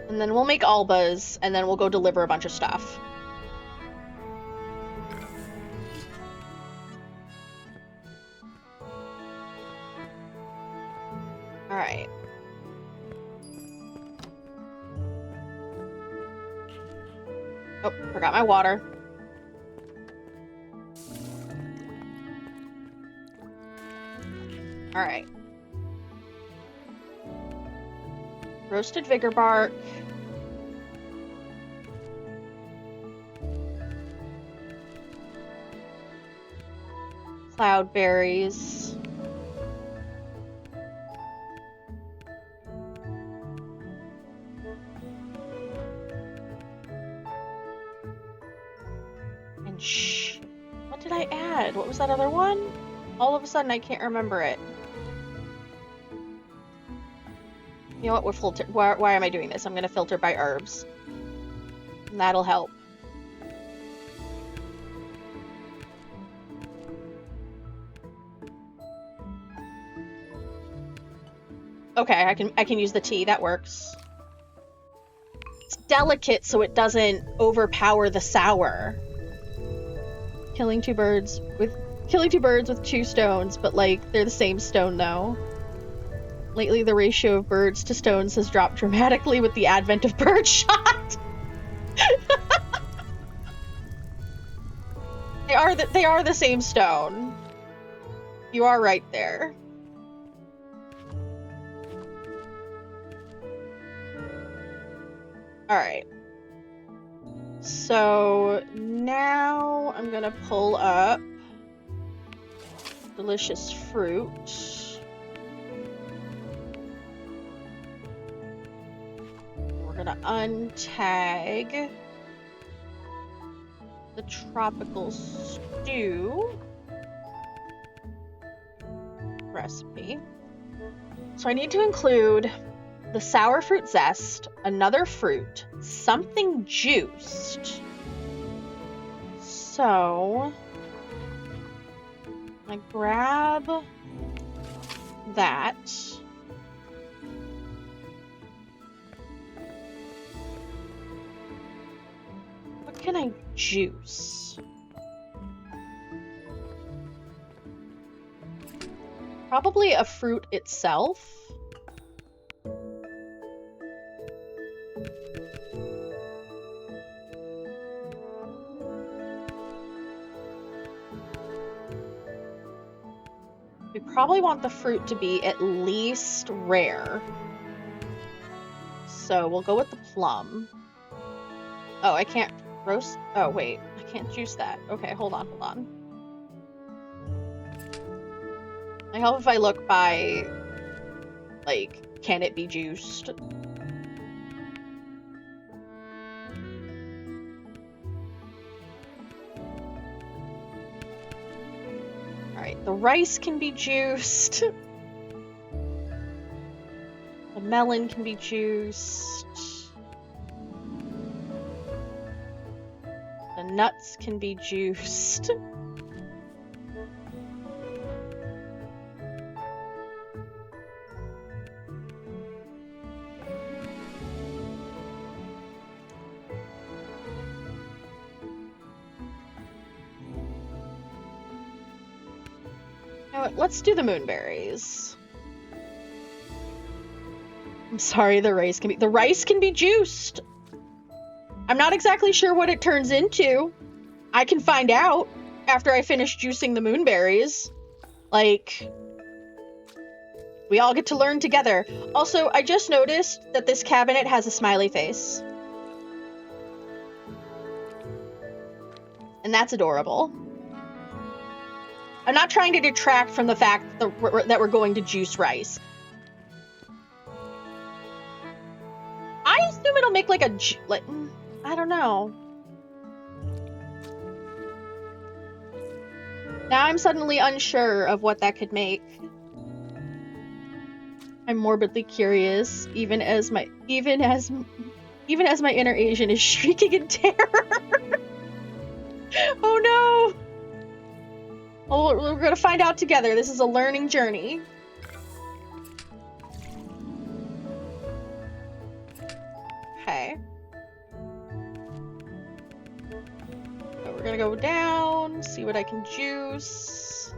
And then we'll make albas, and then we'll go deliver a bunch of stuff. Alright. Oh, forgot my water. Alright. Roasted vigor bark. Cloudberries. And what did I add? What was that other one? All of a sudden I can't remember it. You know what, we're filter- why am I doing this? I'm gonna filter by herbs. And that'll help. Okay, I can use the tea, that works. It's delicate so it doesn't overpower the sour. Killing two birds with two stones, but like they're the same stone though. Lately the ratio of birds to stones has dropped dramatically with the advent of birdshot. They are the same stone. You are right there. Alright. So now I'm gonna pull up delicious fruit. We're gonna untag the tropical stew recipe. So I need to include the sour fruit zest, another fruit, something juiced. So I grab that. What can I juice? Probably a fruit itself. We probably want the fruit to be at least rare. So we'll go with the plum. Oh, I can't roast. Oh, wait. I can't juice that. Okay, hold on. I hope if I look by, like, can it be juiced? Alright, the rice can be juiced. The melon can be juiced. The nuts can be juiced. You know what? Let's do the moonberries. I'm sorry, the rice can be juiced. I'm not exactly sure what it turns into. I can find out after I finish juicing the moonberries. Like, we all get to learn together. Also, I just noticed that this cabinet has a smiley face. And that's adorable. I'm not trying to detract from the fact that we're going to juice rice. I assume it'll make like I don't know. Now I'm suddenly unsure of what that could make. I'm morbidly curious, even as my inner Asian is shrieking in terror. Oh no! Oh, we're gonna find out together. This is a learning journey. Okay. So we're gonna go down, see what I can juice.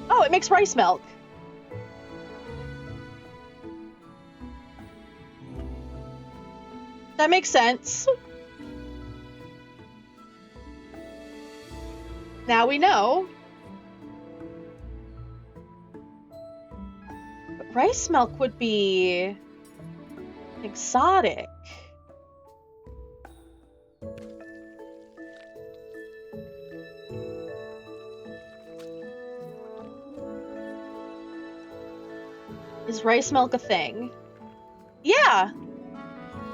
Oh, it makes rice milk. That makes sense. Now we know. But rice milk would be exotic. Is rice milk a thing? Yeah.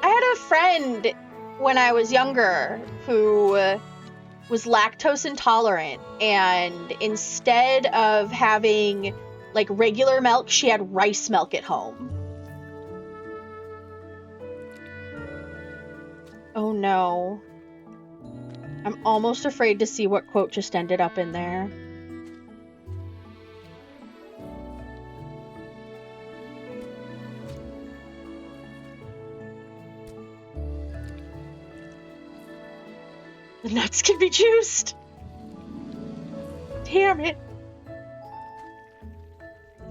I had a friend when I was younger who was lactose intolerant, and instead of having like regular milk, she had rice milk at home. Oh no. I'm almost afraid to see what quote just ended up in there. The nuts can be juiced. Damn it.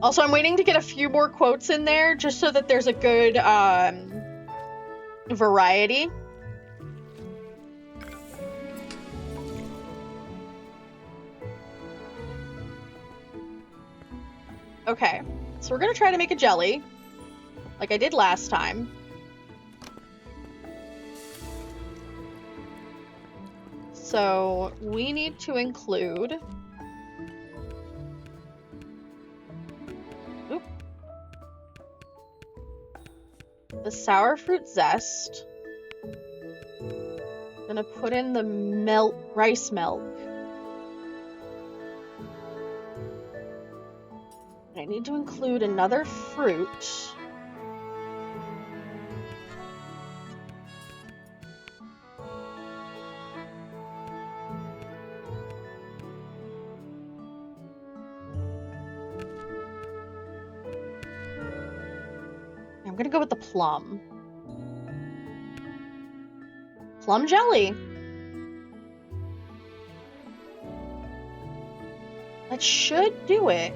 Also, I'm waiting to get a few more quotes in there just so that there's a good variety. Okay, so we're gonna try to make a jelly like I did last time. So we need to include the sour fruit zest. I'm gonna put in the rice milk. I need to include another fruit. I'm gonna go with the plum. Plum jelly. That should do it.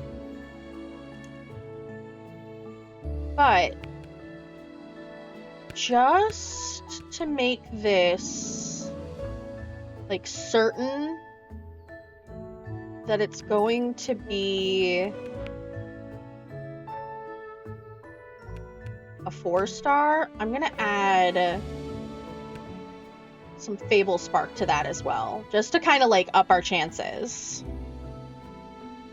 But just to make this like certain that it's going to be 4-star, I'm gonna add some Fable Spark to that as well, just to kind of like up our chances.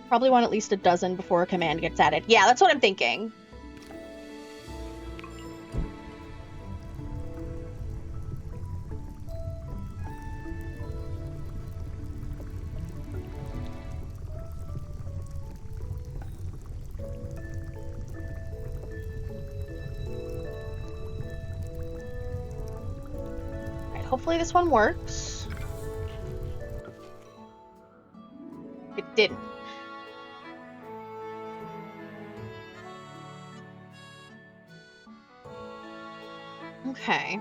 Probably want at least a dozen before a command gets added. Yeah, that's what I'm thinking. Alright, hopefully this one works. It didn't. Okay.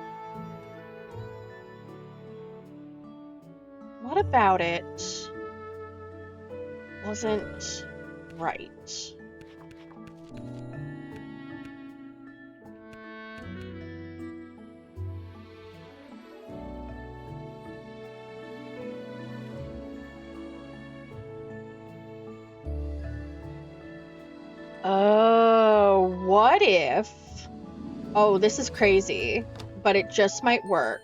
What about it wasn't right? Oh, what if... Oh, this is crazy, but it just might work.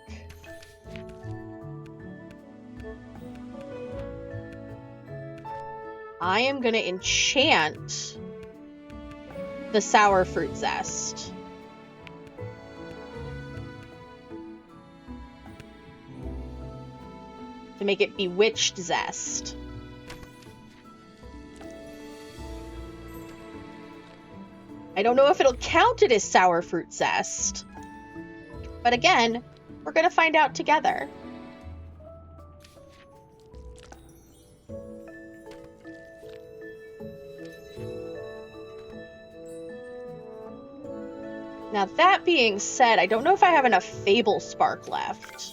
I am gonna enchant the sour fruit zest. To make it bewitched zest. I don't know if it'll count it as sour fruit zest. But again, we're gonna find out together. Now that being said, I don't know if I have enough Fable Spark left.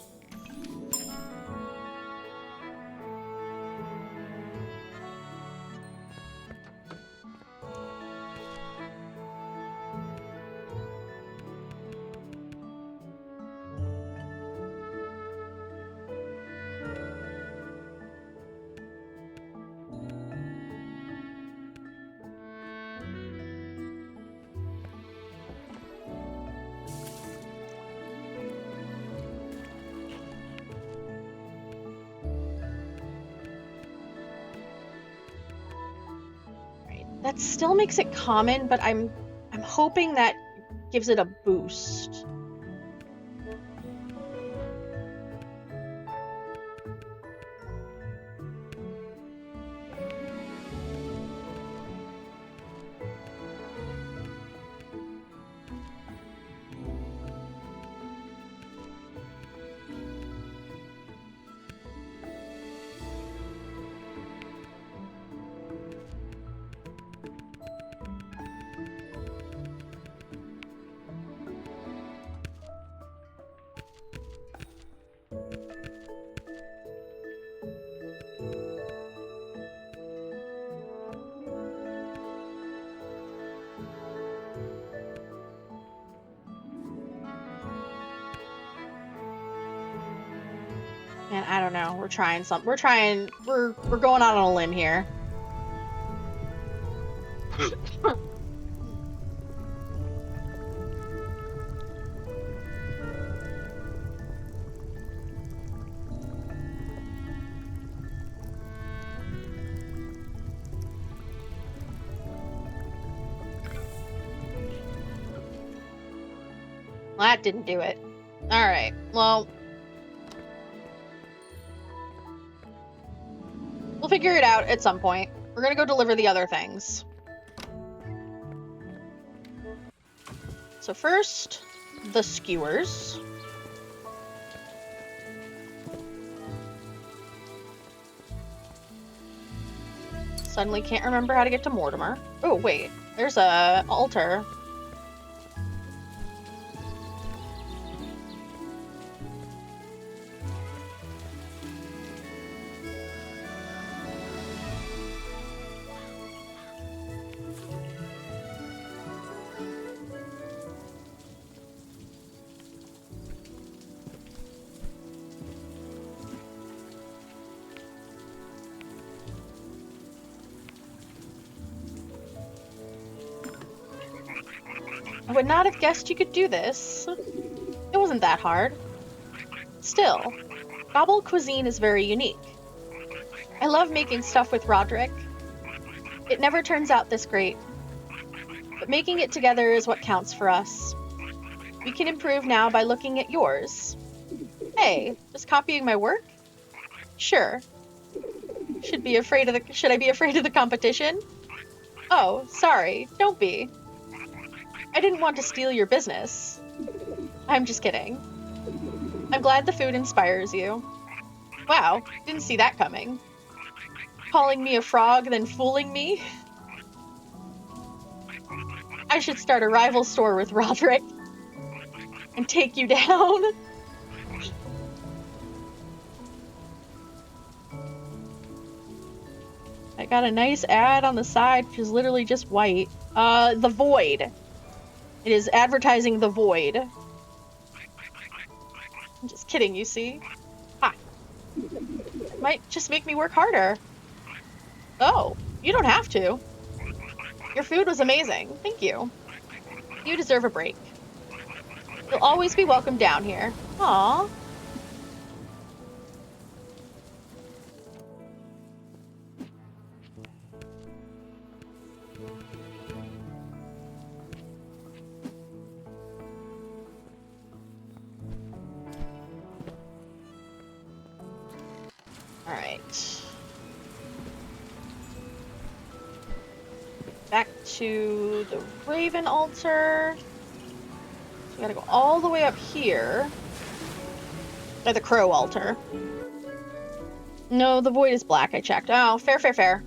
That still makes it common, but I'm hoping that gives it a boost. And I don't know, we're trying something. We're going out on a limb here. Well, that didn't do it. Alright, well... We'll figure it out at some point. We're gonna go deliver the other things. So first, the skewers. Suddenly can't remember how to get to Mortimer. Oh, wait. There's a altar. I would not have guessed you could do this. It wasn't that hard. Still, Gobble cuisine is very unique. I love making stuff with Roderick. It never turns out this great, but making it together is what counts for us. We can improve now by looking at yours. Hey, just copying my work? Sure. Should I be afraid of the competition? Oh, sorry, don't be. I didn't want to steal your business. I'm just kidding. I'm glad the food inspires you. Wow, didn't see that coming. Calling me a frog, then fooling me? I should start a rival store with Roderick and take you down. I got a nice ad on the side, which is literally just white. The Void. It is advertising the Void. I'm just kidding, you see? Ha. It might just make me work harder. Oh, you don't have to. Your food was amazing. Thank you. You deserve a break. You'll always be welcome down here. Aww. Alright. Back to the Raven altar. So we gotta go all the way up here. Or the Crow altar. No, the Void is black, I checked. Oh, fair, fair, fair.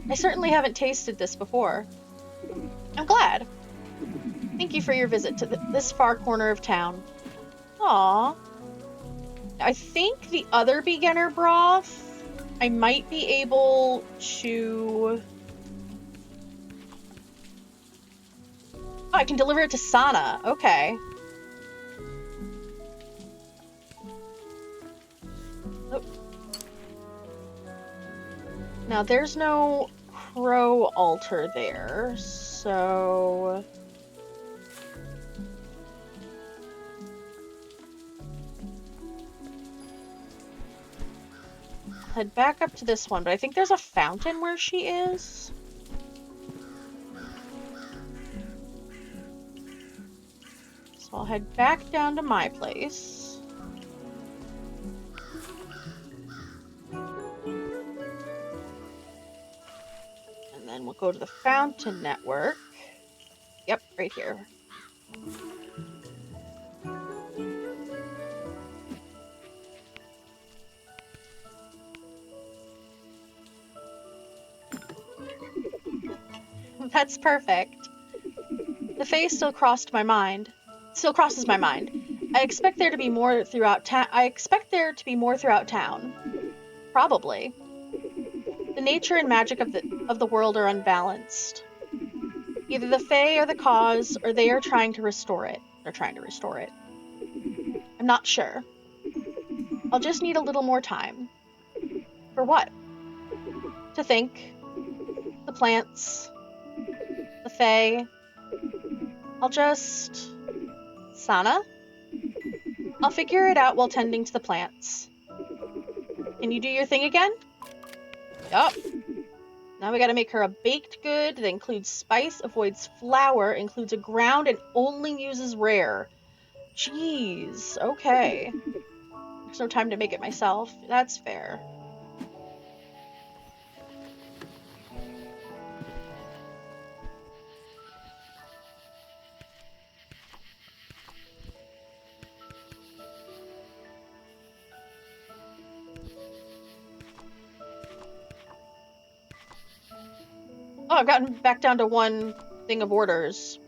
I certainly haven't tasted this before. I'm glad. Thank you for your visit to this far corner of town. Aww. I think the other beginner broth, I might be able to... Oh, I can deliver it to Sana. Okay. Oh. Now, there's no Crow altar there, so... Head back up to this one, but I think there's a fountain where she is. So I'll head back down to my place. And then we'll go to the fountain network. Yep, right here. That's perfect. The Fae still crosses my mind. I expect there to be more throughout town. Probably. The nature and magic of the world are unbalanced. Either the Fae are the cause, or they are trying to restore it. They're trying to restore it. I'm not sure. I'll just need a little more time. For what? To think. The plants. The Fae. I'll just... Sana? I'll figure it out while tending to the plants. Can you do your thing again? Yup. Now we gotta make her a baked good that includes spice, avoids flour, includes a ground, and only uses rare. Jeez. Okay. There's no time to make it myself. That's fair. Oh, I've gotten back down to one thing of orders.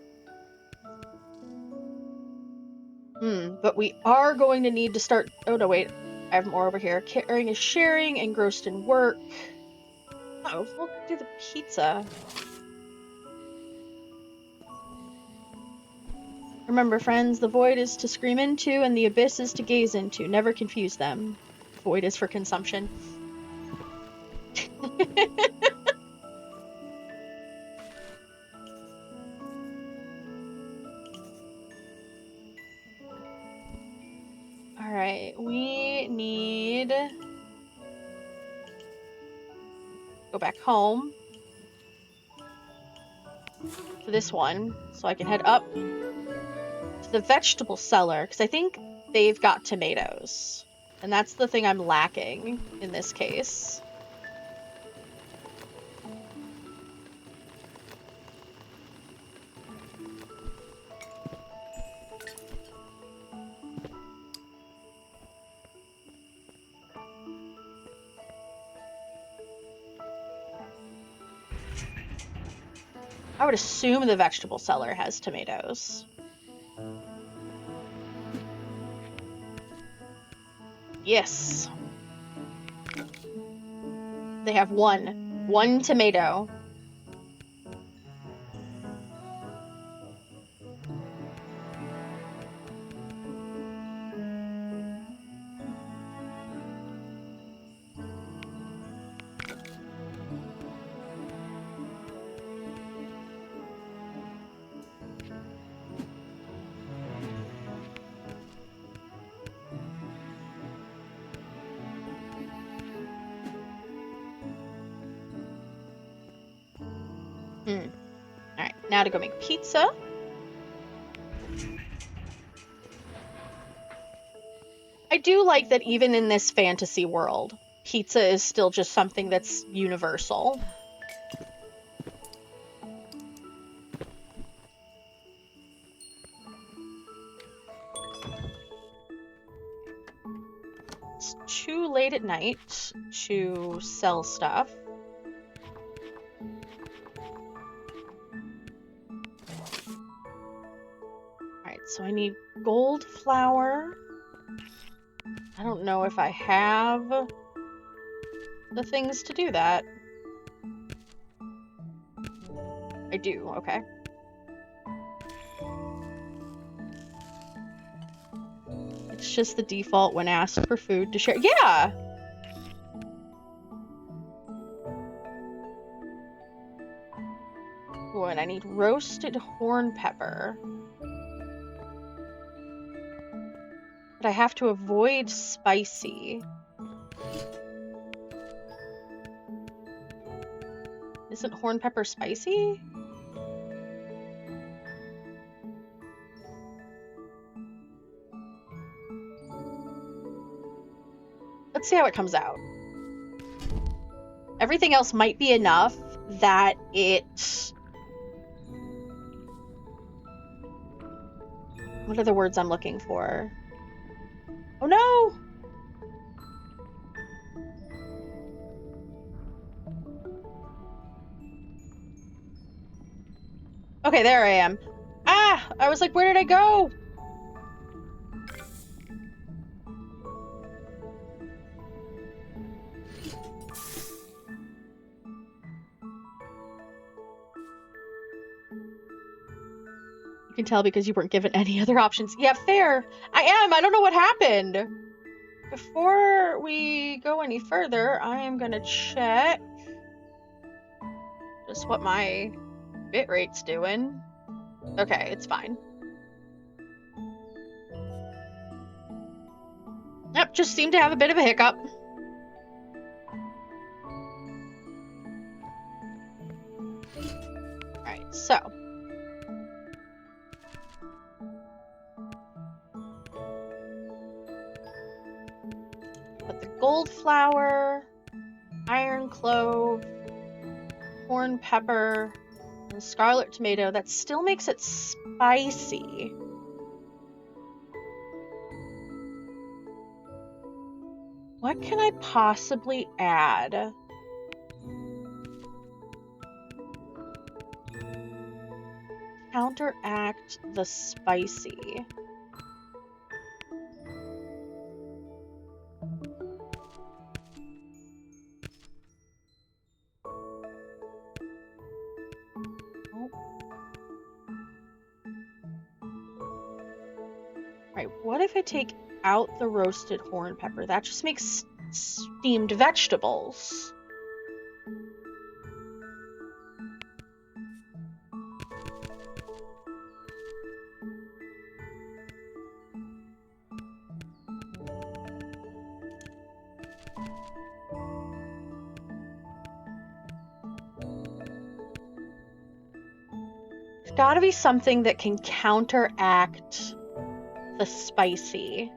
But we are going to need to start... Oh, no, wait. I have more over here. Caring is sharing, engrossed in work. Oh, we'll do the pizza. Remember, friends, the void is to scream into and the abyss is to gaze into. Never confuse them. Void is for consumption. Alright, we need... go back home to this one, so I can head up to the vegetable cellar, because I think they've got tomatoes. And that's the thing I'm lacking in this case. I would assume the vegetable cellar has tomatoes. Yes. They have one tomato. Alright, now to go make pizza. I do like that even in this fantasy world, pizza is still just something that's universal. It's too late at night to sell stuff. Alright, so I need gold flour. I don't know if I have the things to do that. I do, okay. It's just the default when asked for food to share. Yeah! Oh, and I need roasted horn pepper. But I have to avoid spicy. Isn't horn pepper spicy? Let's see how it comes out. Everything else might be enough that it... What are the words I'm looking for? Oh no! Okay, there I am. Ah! I was like, where did I go? You can tell because you weren't given any other options. Yeah, fair. I am. I don't know what happened. Before we go any further, I am gonna check just what my bitrate's doing. Okay, it's fine. Yep, just seemed to have a bit of a hiccup. Alright, so. Put the gold flour, iron clove, horn pepper, and scarlet tomato. That still makes it spicy. What can I possibly add? Counteract the spicy. what if I take out the roasted horn pepper? That just makes steamed vegetables. There's gotta be something that can counteract the spicy.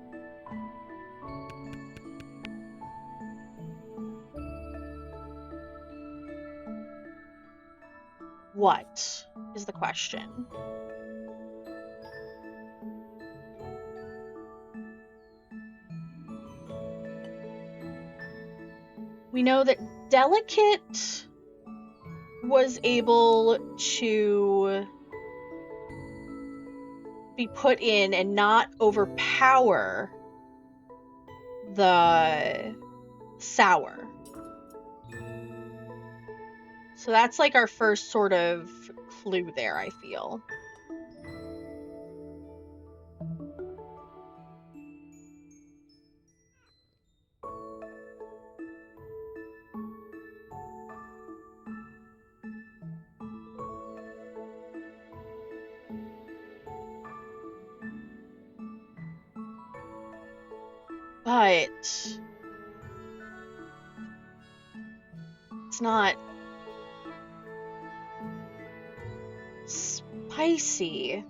What is the question? We know that Delicate was able to be put in and not overpower the sour. So that's like our first sort of clue there, I feel. But it's not spicy.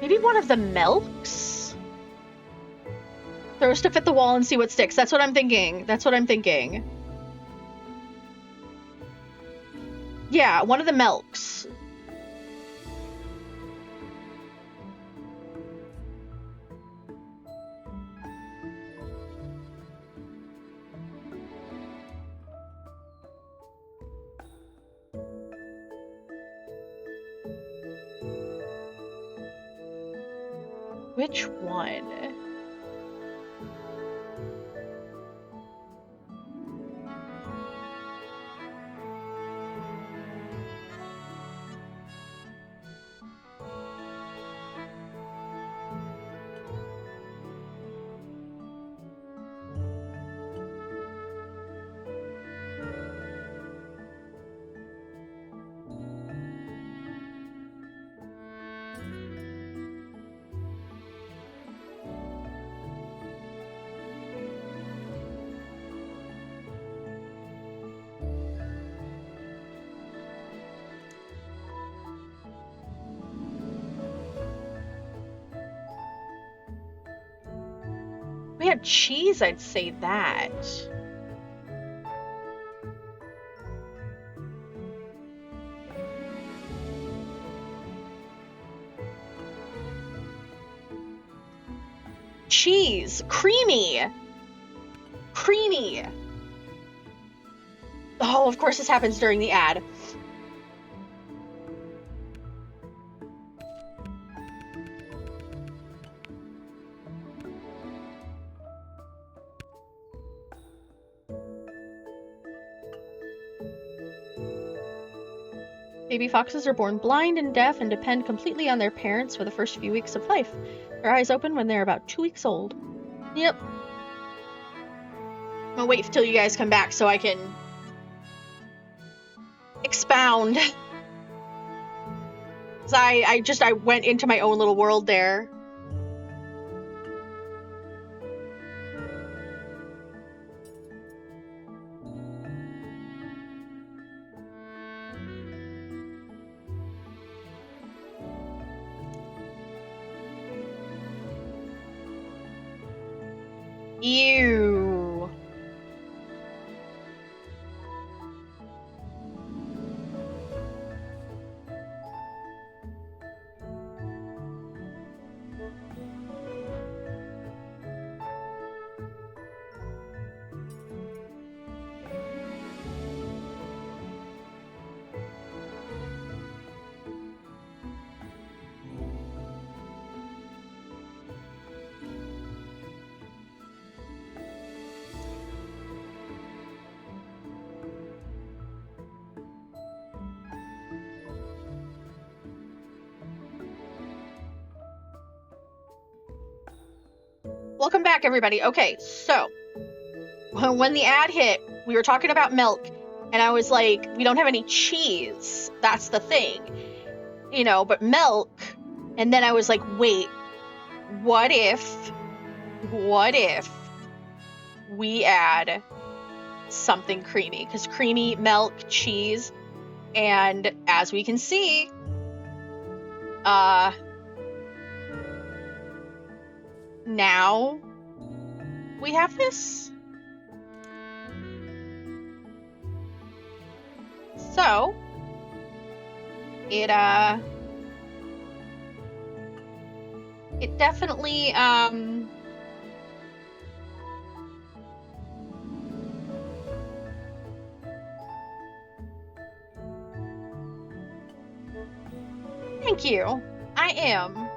Maybe one of the milks? Throw stuff at the wall and see what sticks. That's what I'm thinking. That's what I'm thinking. Yeah, one of the milks. Which one? We had cheese, I'd say that. Cheese. Creamy. Creamy. Oh, of course this happens during the ad. Baby foxes are born blind and deaf and depend completely on their parents for the first few weeks of life. Their eyes open when they're about 2 weeks old. Yep. I'll wait till you guys come back so I can expound. 'Cause I went into my own little world there. Ew. Welcome back, everybody. Okay, so when the ad hit, we were talking about milk, and I was like, we don't have any cheese. That's the thing. You know, but milk. And then I was like, wait, what if we add something creamy? Because creamy, milk, cheese, and as we can see, now we have this. So it definitely thank you. I am.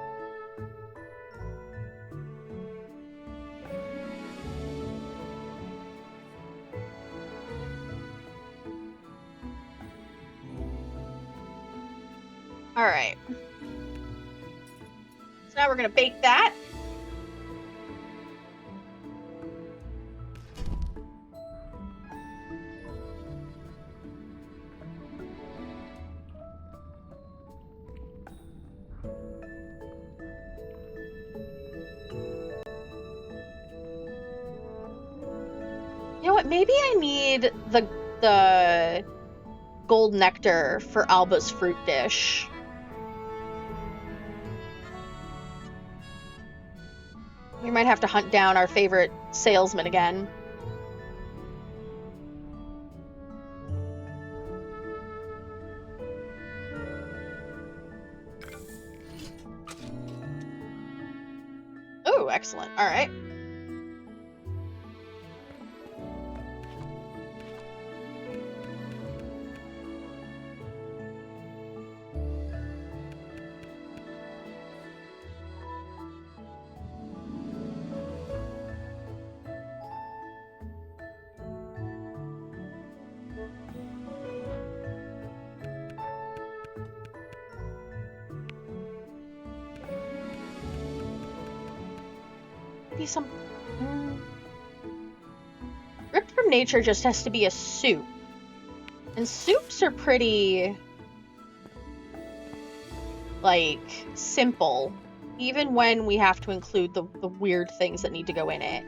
All right. So now we're gonna bake that. You know what? Maybe I need the gold nectar for Alba's fruit dish. We might have to hunt down our favorite salesman again. Oh, excellent. All right. Maybe some... Ripped from nature just has to be a soup. And soups are pretty... like, simple. Even when we have to include the weird things that need to go in it.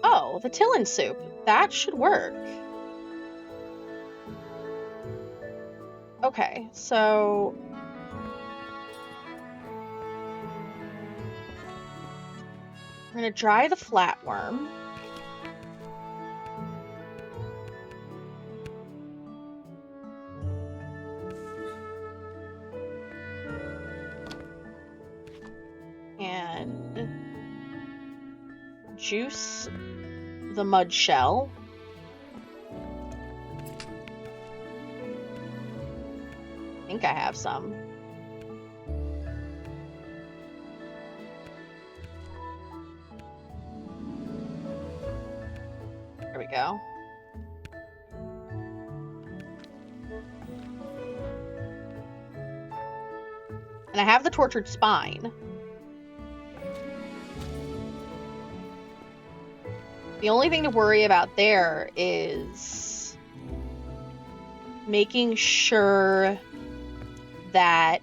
Oh, the Tillin soup. That should work. Okay, so... we're gonna dry the flatworm. And juice the mud shell. I think I have some. There we go. And I have the tortured spine. The only thing to worry about there is making sure that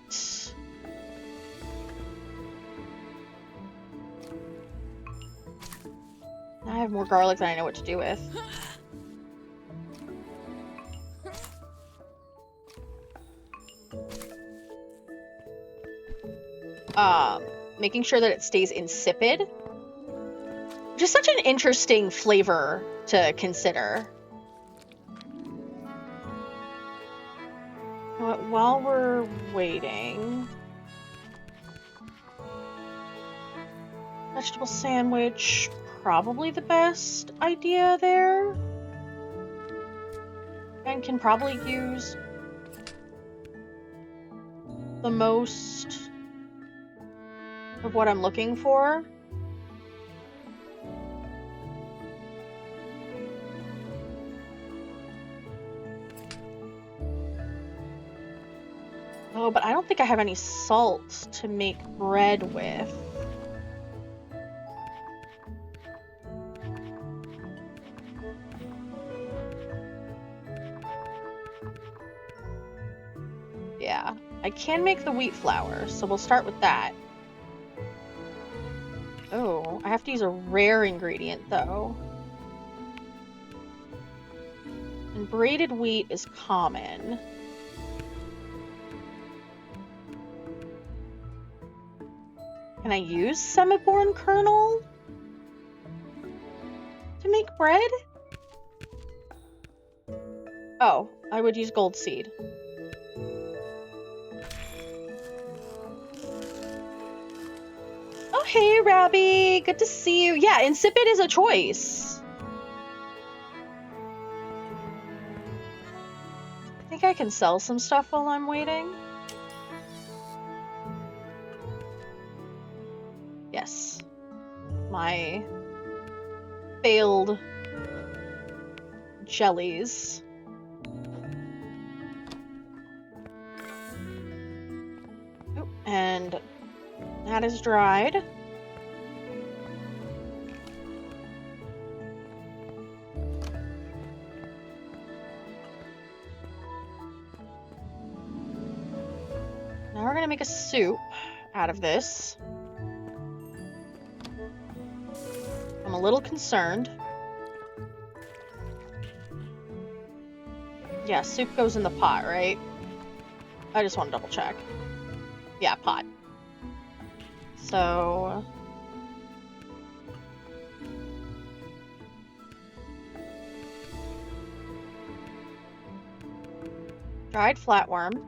I have more garlic than I know what to do with. Making sure that it stays insipid. Which is such an interesting flavor to consider. You know what, while we're waiting... vegetable sandwich, probably the best idea there. And can probably use the most of what I'm looking for. Oh, but I don't think I have any salt to make bread with. Yeah, I can make the wheat flour, so we'll start with that. Oh, I have to use a rare ingredient, though. And braided wheat is common. Can I use semi-born kernel to make bread? Oh, I would use gold seed. Oh, hey, Rabby. Good to see you. Yeah, insipid is a choice. I think I can sell some stuff while I'm waiting. Yes. My failed jellies. Oh, and that is dried. Now we're gonna make a soup out of this. I'm a little concerned. Yeah, soup goes in the pot, right? I just want to double check. Yeah, pot. So... dried flatworm.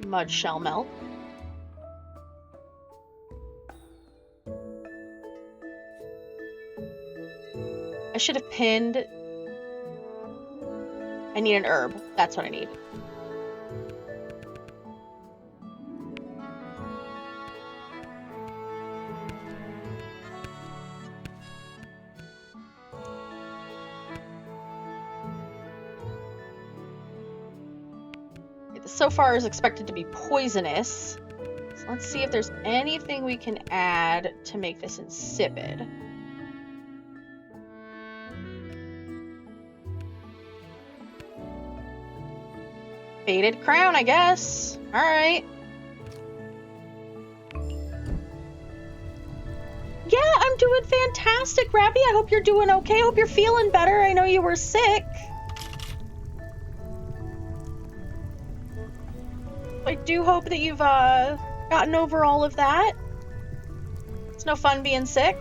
Mud shell milk. I should have pinned... I need an herb. That's what I need. This so far is expected to be poisonous. So let's see if there's anything we can add to make this insipid. Faded crown, I guess. Alright. Yeah, I'm doing fantastic, Rabby. I hope you're doing okay. I hope you're feeling better. I know you were sick. I do hope that you've gotten over all of that. It's no fun being sick.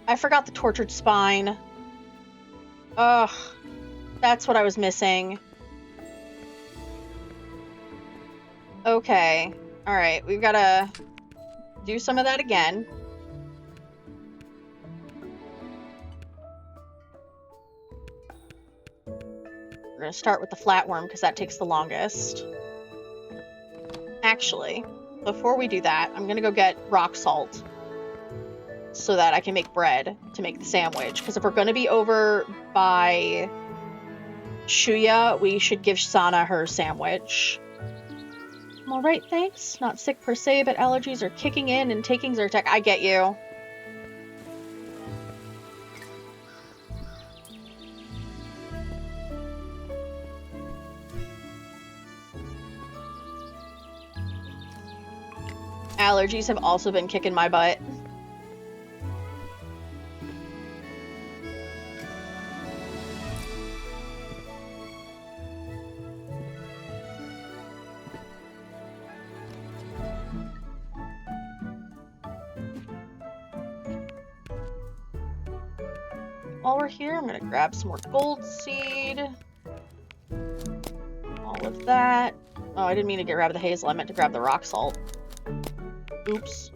I forgot the tortured spine. Ugh. That's what I was missing. Okay. Alright, we've gotta do some of that again. We're gonna start with the flatworm because that takes the longest. Actually, before we do that, I'm gonna go get rock salt so that I can make bread to make the sandwich. Because if we're gonna be over by Shuya, we should give Sana her sandwich. I'm alright, thanks. Not sick per se, but allergies are kicking in and taking Zyrtec. I get you. Allergies have also been kicking my butt. While we're here, I'm gonna grab some more gold seed. All of that. Oh, I didn't mean to get rid of the hazel. I meant to grab the rock salt. Oops.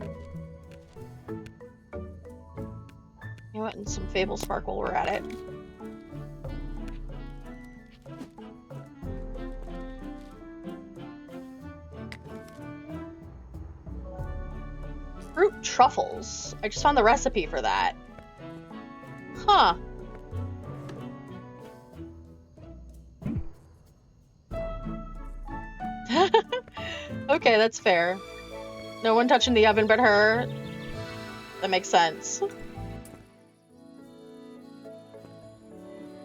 You know what? And some Fable Sparkle, we're at it. Fruit truffles. I just found the recipe for that. Huh. Okay, that's fair. No one touching the oven but her. That makes sense.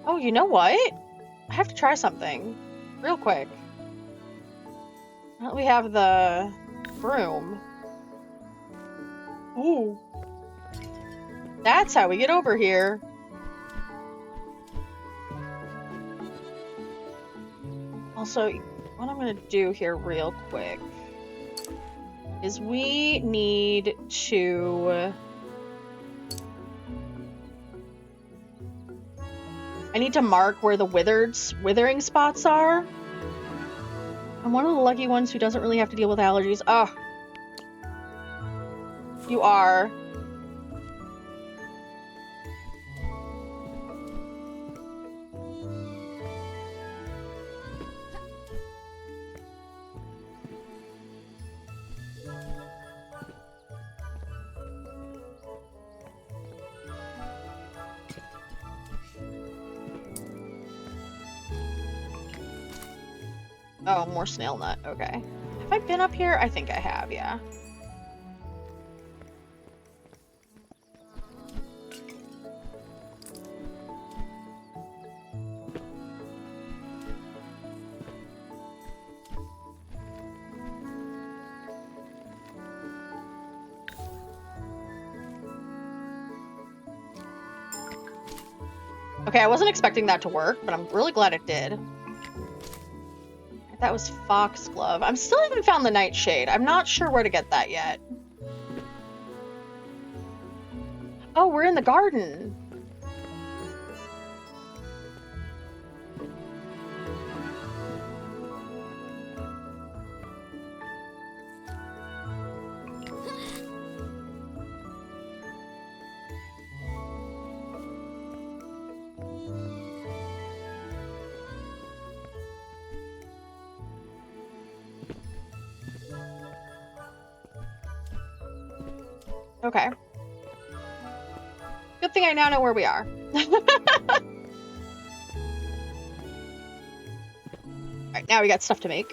Oh, you know what? I have to try something. Real quick. Now that we have the broom. Ooh. That's how we get over here. Also, what I'm gonna do here real quick is we need to... I need to mark where the withering spots are. I'm one of the lucky ones who doesn't really have to deal with allergies. Oh. You are. Oh, more snail nut. Okay. Have I been up here? I think I have, yeah. Okay, I wasn't expecting that to work, but I'm really glad it did. That was foxglove. I still haven't found the nightshade. I'm not sure where to get that yet. Oh, we're in the garden. Okay. Good thing I now know where we are. Alright, now we got stuff to make.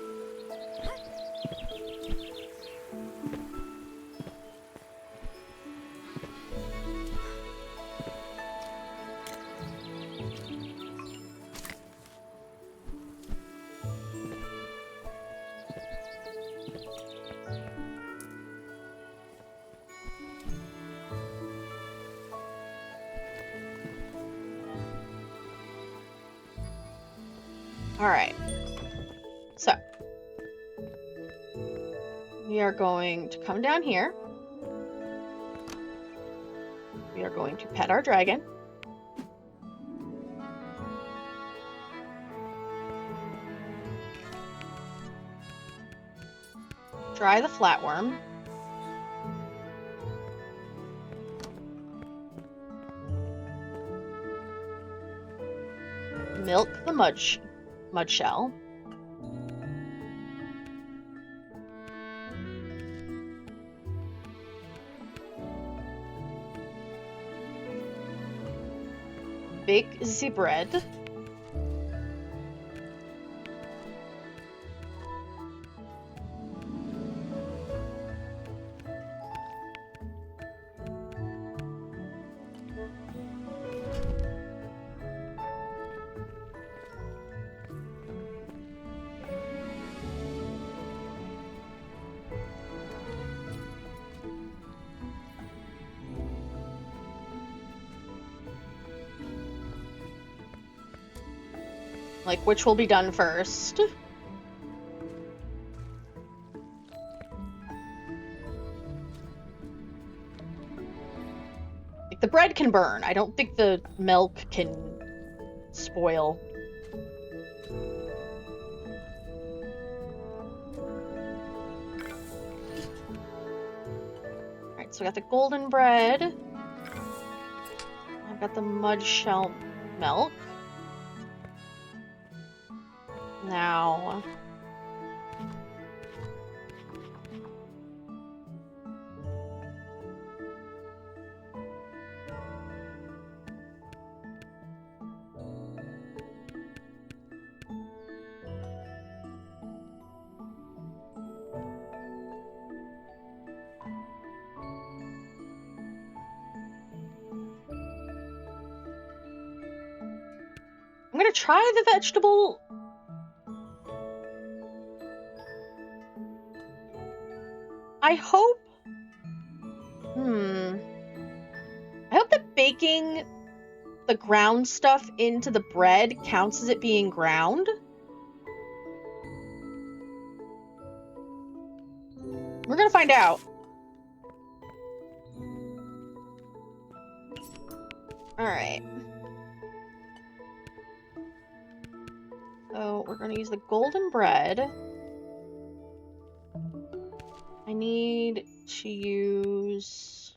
Alright. So. We are going to come down here. We are going to pet our dragon. Dry the flatworm. Milk the mud shell. Bake the bread. Like, which will be done first? Like, the bread can burn. I don't think the milk can spoil. Alright, so I got the golden bread. I've got the mud shell milk. Now, I'm gonna try the vegetable. I hope... I hope that baking the ground stuff into the bread counts as it being ground. We're gonna find out. Alright. So we're gonna use the golden bread. I need to use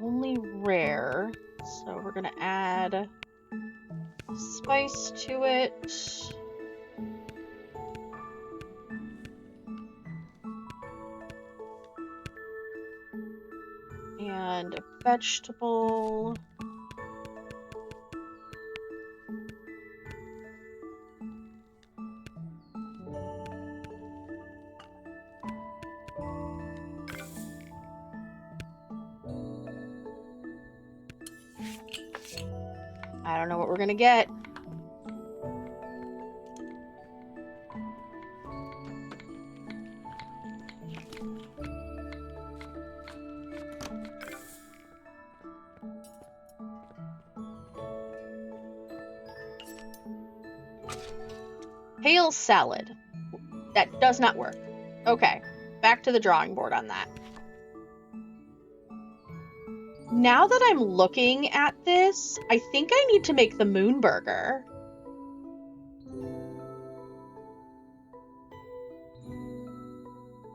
only rare. So we're gonna add spice to it. And a vegetable. I don't know what we're gonna get. Kale salad. That does not work. Okay, back to the drawing board on that. Now that I'm looking at this, I think I need to make the moon burger.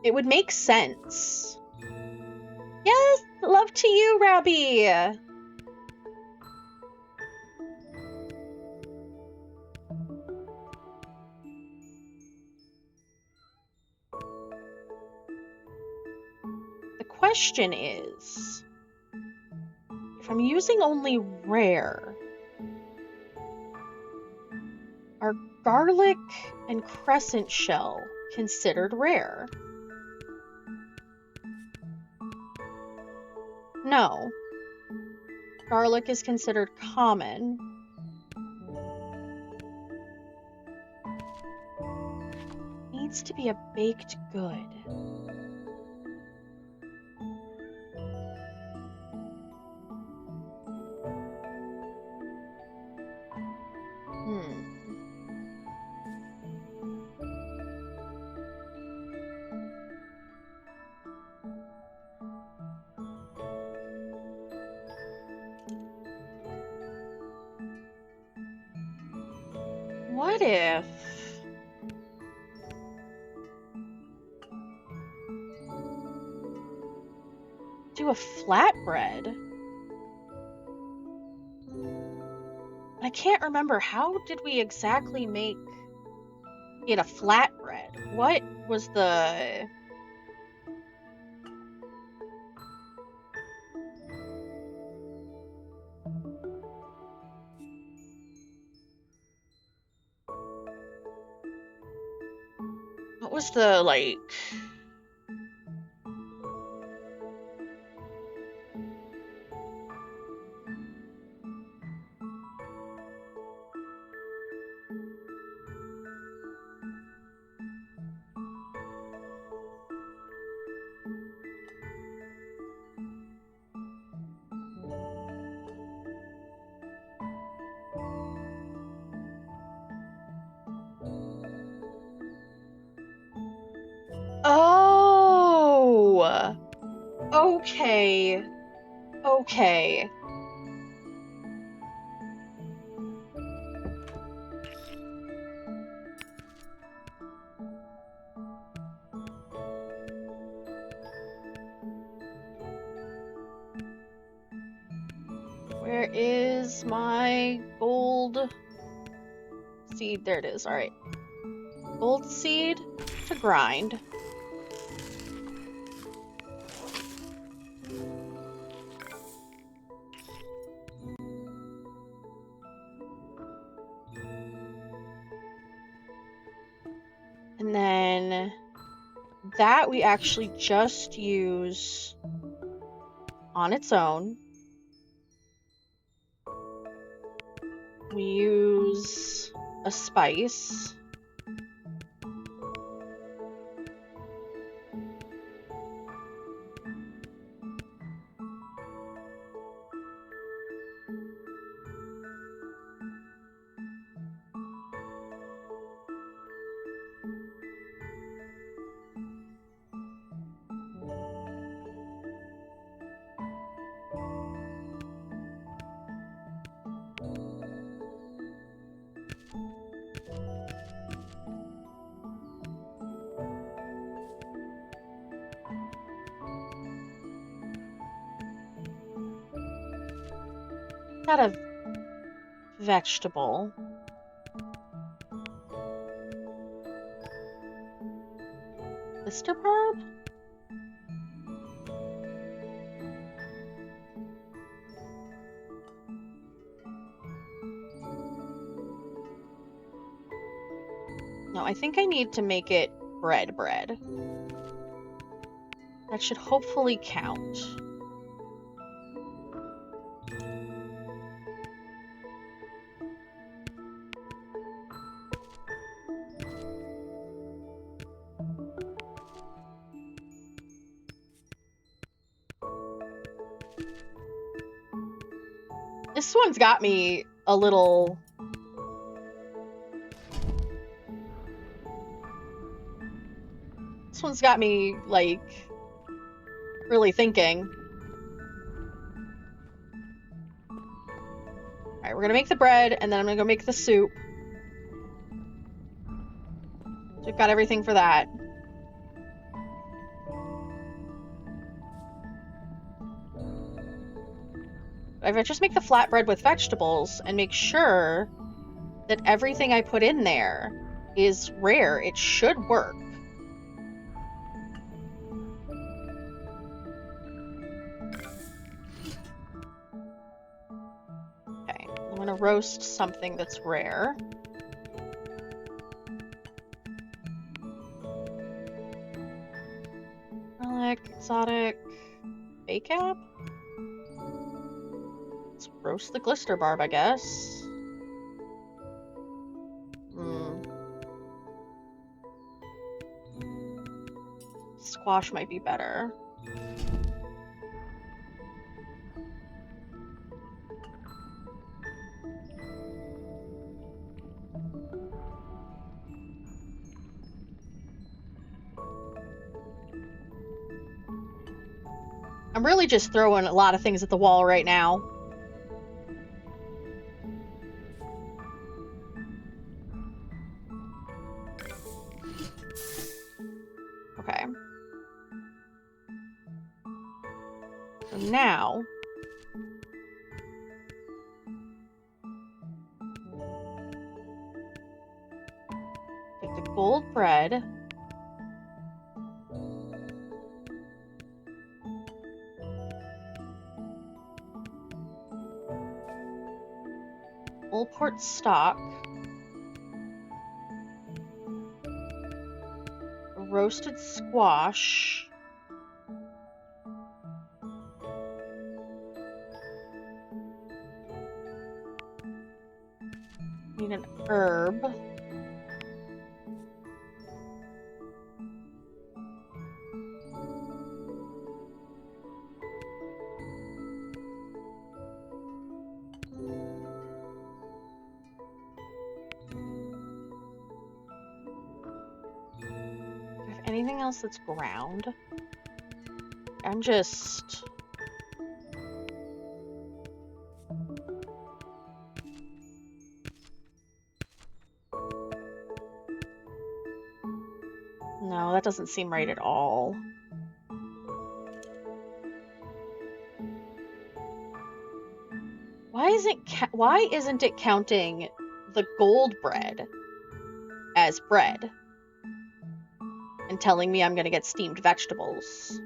It would make sense. Yes, love to you, Rabbi. The question is, if I'm using only rare, are garlic and crescent shell considered rare? No. Garlic is considered common. Needs to be a baked good. What if... do a flatbread? I can't remember, how did we exactly make it a flatbread? What was the... what was the, like... oh! Okay. Okay. Where is my gold seed? There it is. All right. Gold seed to grind. And then that we actually just use on its own. We use a spice. Not a vegetable. Mr. Barb? No, I think I need to make it bread. That should hopefully count. This one's got me a little... This one's got me, like, really thinking. Alright, we're gonna make the bread, and then I'm gonna go make the soup. So we've got everything for that. If I just make the flatbread with vegetables and make sure that everything I put in there is rare, it should work. Okay, I'm gonna roast something that's rare. Relic, exotic, bake app? Let's roast the glister barb, I guess. Squash might be better. I'm really just throwing a lot of things at the wall right now. Okay. So now... take the gold bread... Old port stock, roasted squash, need an herb, anything else that's ground? I'm just... No, that doesn't seem right at all. Why isn't it counting the gold bread as bread? And telling me I'm gonna get steamed vegetables.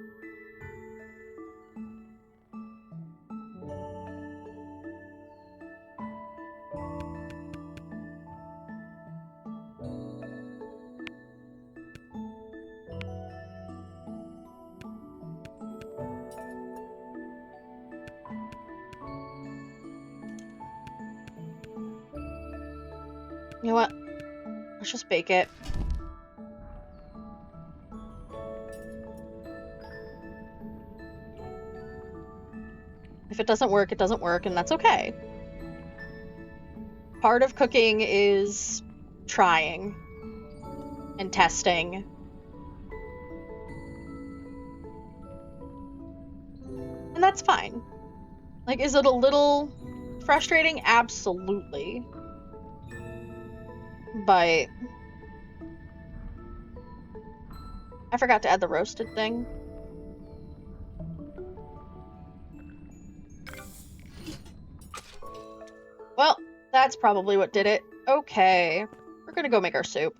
You know what? Let's just bake it. If it doesn't work, it doesn't work, and that's okay. Part of cooking is trying and testing. And that's fine. Like, is it a little frustrating? Absolutely. But I forgot to add the roasted thing. Well, that's probably what did it. Okay. We're gonna go make our soup.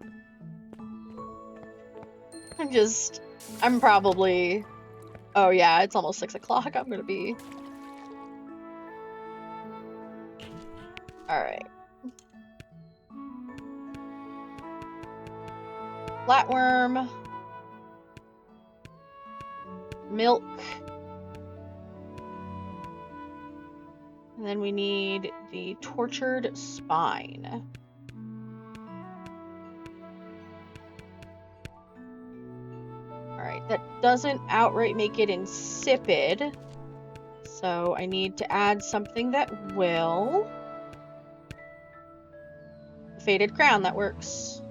I'm probably... Oh yeah, it's almost 6 o'clock. I'm gonna be... Alright. Flatworm. Milk. And then we need the tortured spine. Alright, that doesn't outright make it insipid. So I need to add something that will. Faded crown, that works.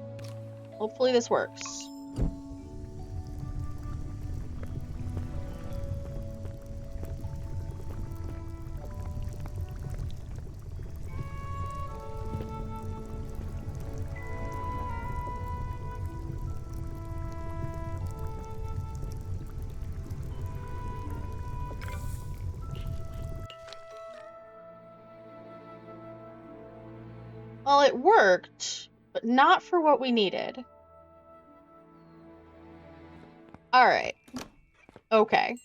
Hopefully this works. Well, it worked, but not for what we needed. Alright. Okay.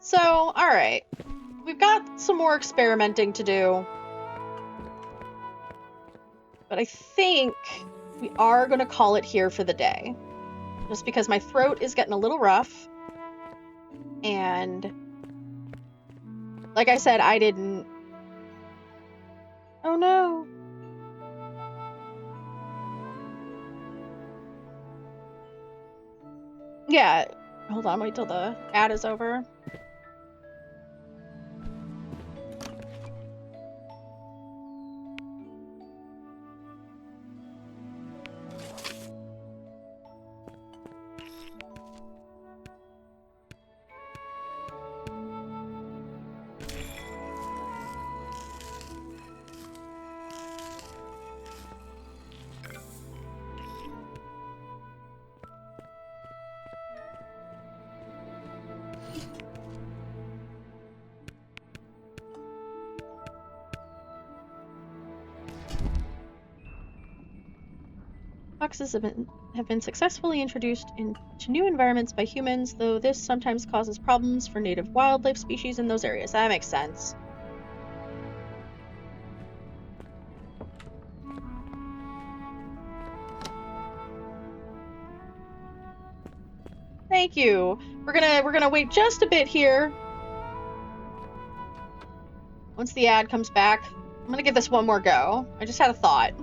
So, alright. We've got some more experimenting to do. But I think we are going to call it here for the day. Just because my throat is getting a little rough. And like I said, I didn't... Oh no. Yeah. Hold on, wait till the ad is over. Foxes have been successfully introduced into new environments by humans, though this sometimes causes problems for native wildlife species in those areas. That makes sense. Thank you. We're gonna wait just a bit here. Once the ad comes back, I'm gonna give this one more go. I just had a thought.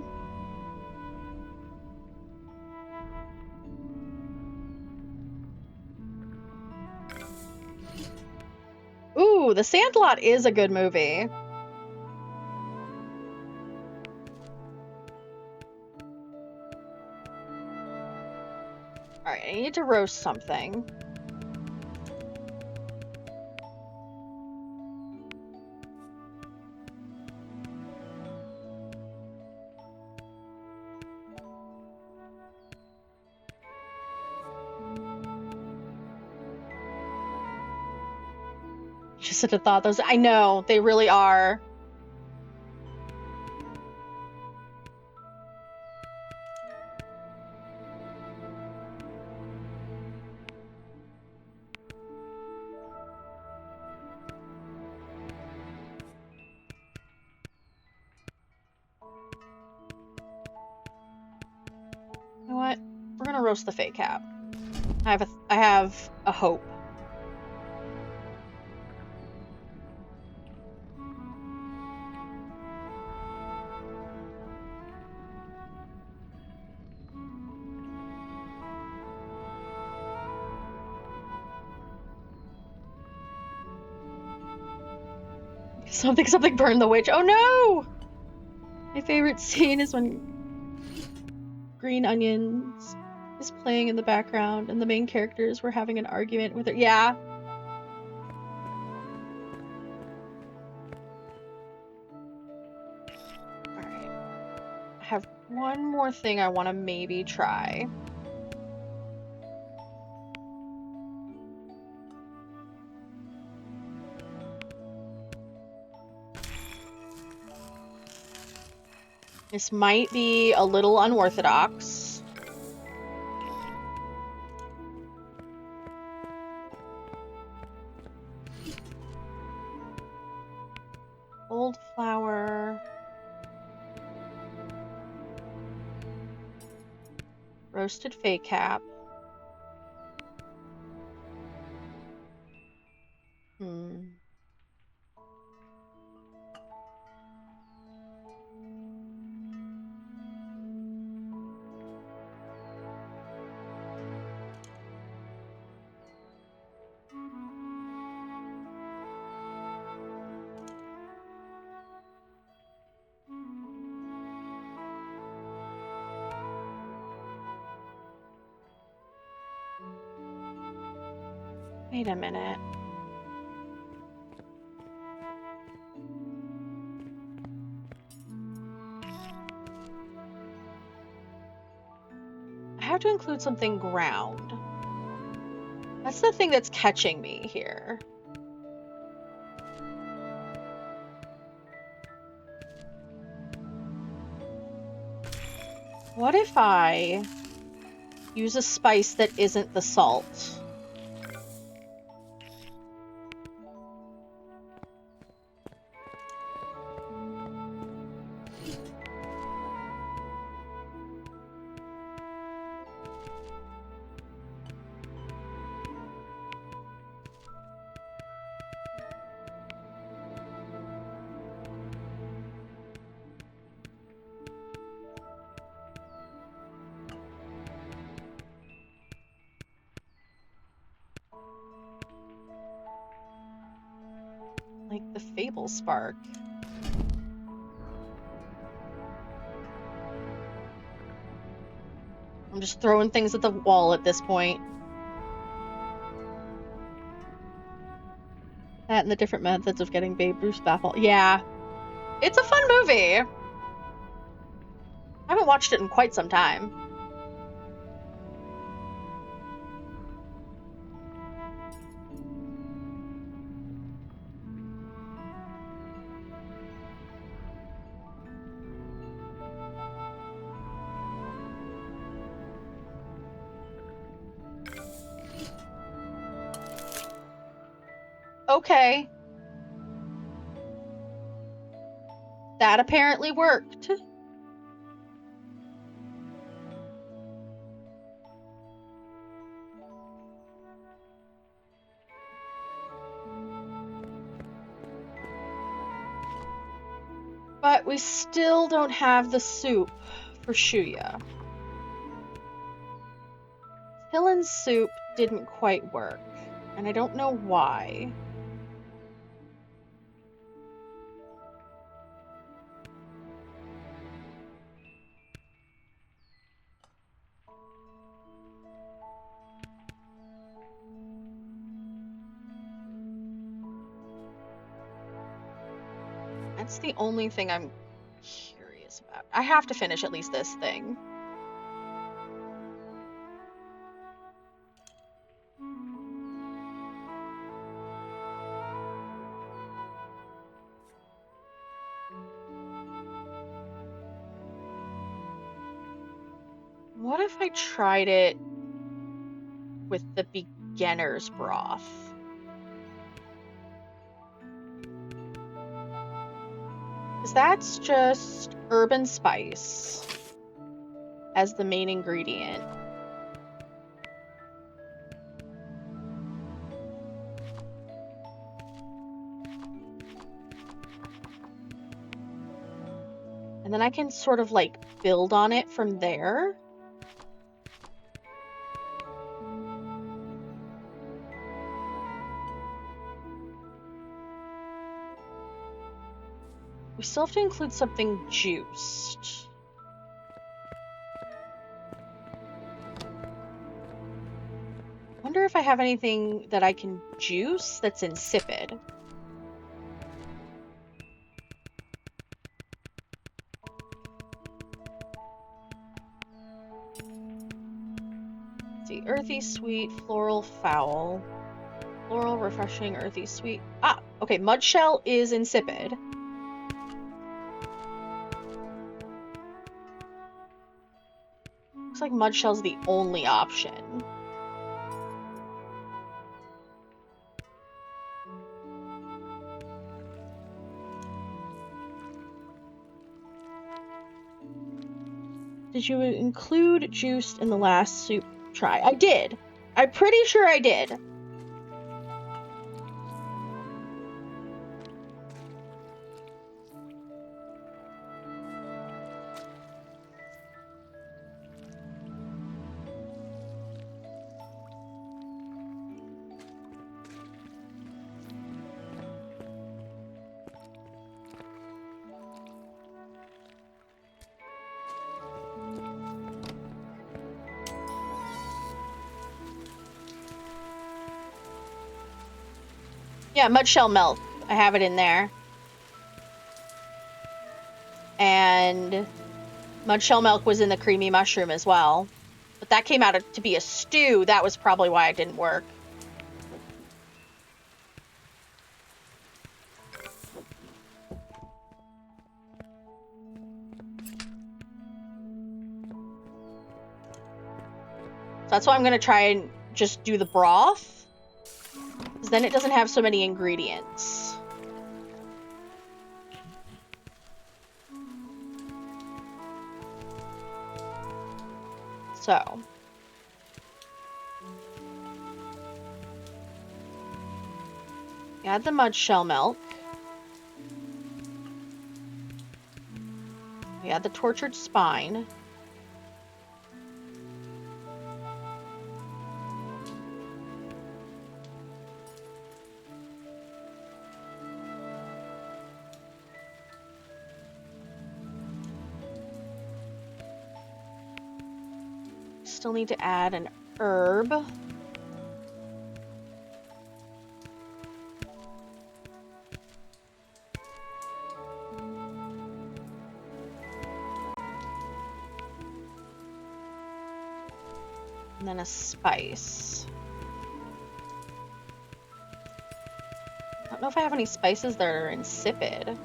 Ooh, The Sandlot is a good movie. Alright, I need to roast something. Just had a thought. Those, I know, they really are. roast the fake cap. I have a hope. Something burned the witch. Oh no! My favorite scene is when Green Onions is playing in the background and the main characters were having an argument with her. Yeah. Alright. I have one more thing I want to maybe try. This might be a little unorthodox. Old flower. Roasted fake cap. Wait a minute. I have to include something ground. That's the thing that's catching me here. What if I use a spice that isn't the salt? Like the Fable Spark. I'm just throwing things at the wall at this point. That and the different methods of getting Babe Ruth baffled. Yeah. It's a fun movie. I haven't watched it in quite some time. Okay. That apparently worked. But we still don't have the soup for Shuya. Hillen's soup didn't quite work, and I don't know why. That's the only thing I'm curious about. I have to finish at least this thing. What if I tried it with the beginner's broth? Because that's just herb and spice as the main ingredient. then I can sort of like build on it from there. We still have to include something juiced. I wonder if I have anything that I can juice that's insipid. Let's see, earthy, sweet, floral, foul. Floral, refreshing, earthy, sweet. Ah, okay, mud shell is insipid. Looks like mud shell's the only option. Did you include juiced in the last soup try? I did. I'm pretty sure I did. Yeah, mud shell milk. I have it in there. And mud shell milk was in the creamy mushroom as well. But that came out to be a stew. That was probably why it didn't work. So that's why I'm going to try and just do the broth. Because then it doesn't have so many ingredients. So. Add the mud shell milk. We add the tortured spine. Still need to add an herb. And then a spice. I don't know if I have any spices that are insipid.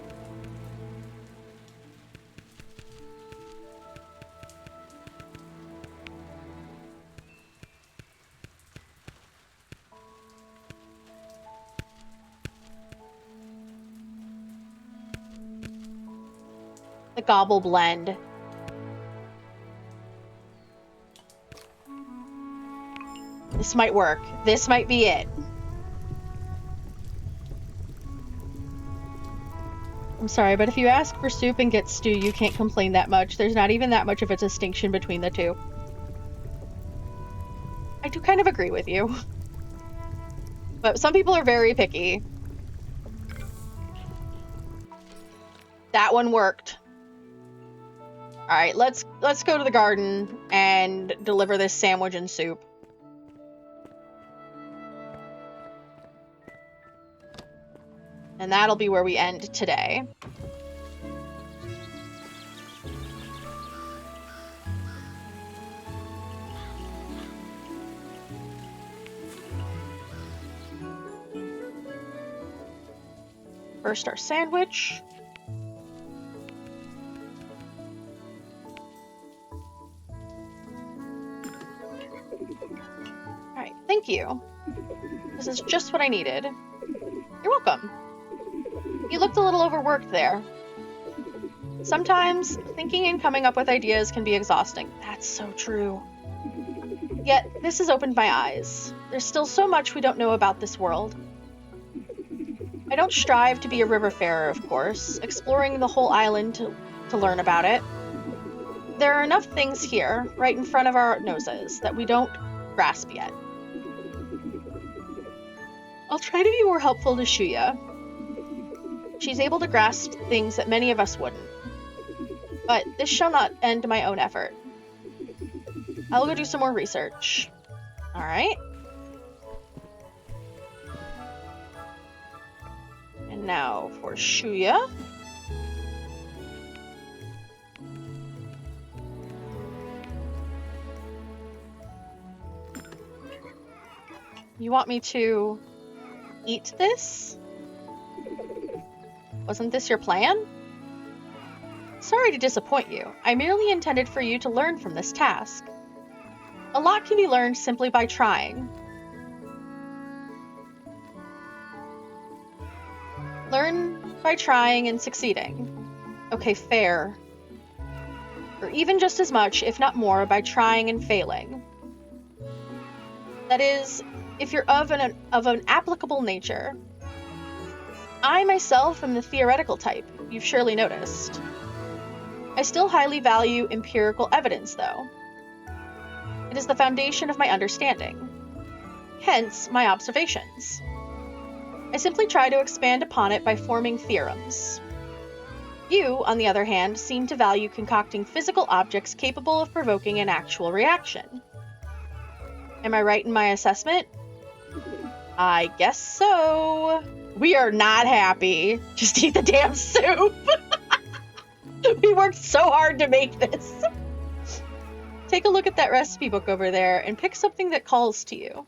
The gobble blend. This might work. This might be it. I'm sorry, but if you ask for soup and get stew, you can't complain that much. There's not even that much of a distinction between the two. I do kind of agree with you. But some people are very picky. That one worked. Alright, let's go to the garden and deliver this sandwich and soup. And that'll be where we end today. First, our sandwich. Alright, thank you. This is just what I needed. You're welcome. You looked a little overworked there. Sometimes, thinking and coming up with ideas can be exhausting. That's so true. Yet, this has opened my eyes. There's still so much we don't know about this world. I don't strive to be a riverfarer, of course. Exploring the whole island to learn about it. There are enough things here, right in front of our noses, that we don't grasp yet. I'll try to be more helpful to Shuya. She's able to grasp things that many of us wouldn't. But this shall not end my own effort. I'll go do some more research. Alright. And now for Shuya. You want me to eat this? Wasn't this your plan? Sorry to disappoint you. I merely intended for you to learn from this task. A lot can be learned simply by trying. Learn by trying and succeeding. Okay, fair. Or even just as much, if not more, by trying and failing. That is, if you're of an applicable nature. I myself am the theoretical type, you've surely noticed. I still highly value empirical evidence, though. It is the foundation of my understanding. Hence, my observations. I simply try to expand upon it by forming theorems. You, on the other hand, seem to value concocting physical objects capable of provoking an actual reaction. Am I right in my assessment? I guess so. We are not happy. Just eat the damn soup. We worked so hard to make this. Take a look at that recipe book over there and pick something that calls to you.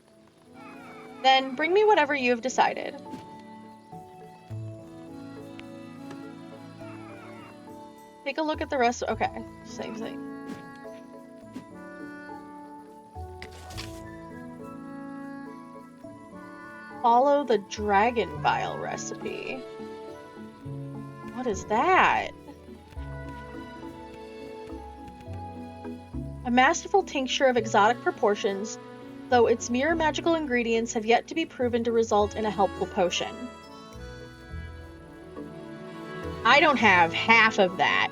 Then bring me whatever you have decided. Take a look at the rest. Okay, same thing. Follow the dragon vial recipe. What is that? A masterful tincture of exotic proportions, though its mere magical ingredients have yet to be proven to result in a helpful potion. I don't have half of that.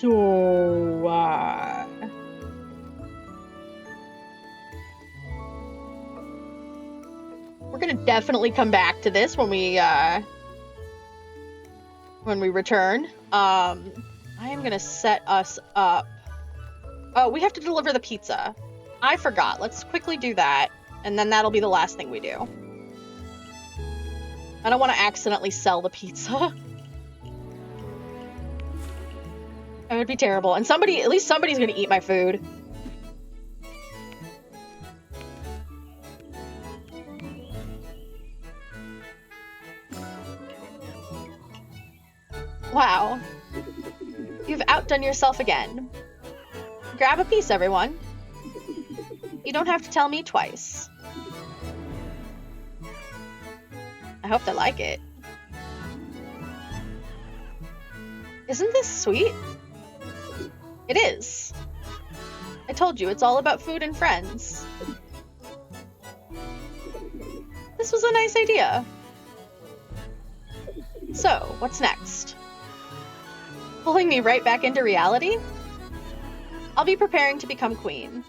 So, we're gonna definitely come back to this when we return. I am gonna set us up. Oh, we have to deliver the pizza. I forgot. Let's quickly do that, and then that'll be the last thing we do. I don't want to accidentally sell the pizza. That would be terrible. And at least somebody's gonna eat my food. Wow. You've outdone yourself again. Grab a piece, everyone. You don't have to tell me twice. I hope they like it. Isn't this sweet? It is. I told you, it's all about food and friends. This was a nice idea. So, what's next? Pulling me right back into reality? I'll be preparing to become queen.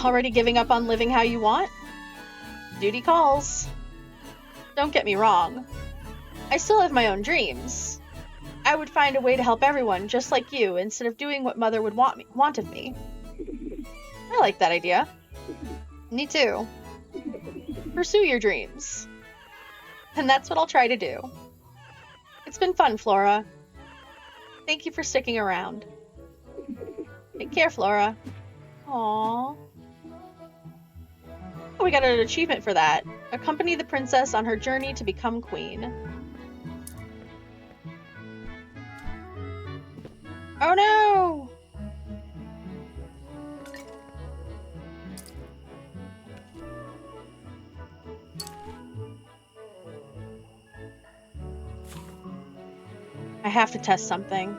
Already giving up on living how you want? Duty calls. Don't get me wrong. I still have my own dreams. I would find a way to help everyone just like you instead of doing what Mother would want of me. I like that idea. Me too. Pursue your dreams. And that's what I'll try to do. It's been fun, Flora. Thank you for sticking around. Take care, Flora. Aww. Oh, we got an achievement for that. Accompany the princess on her journey to become queen. Oh no! I have to test something.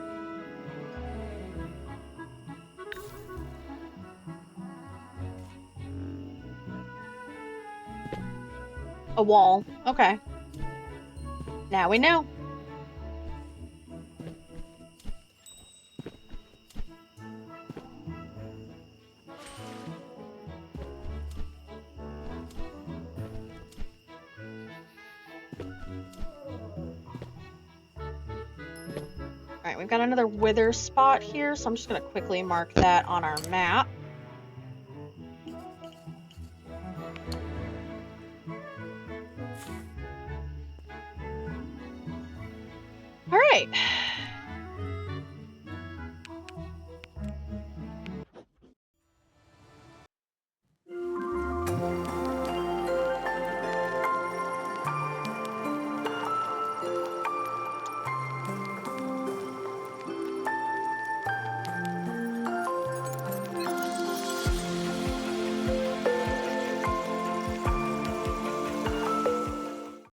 A wall. Okay. Now we know. Alright, we've got another wither spot here, so I'm just going to quickly mark that on our map. Alright,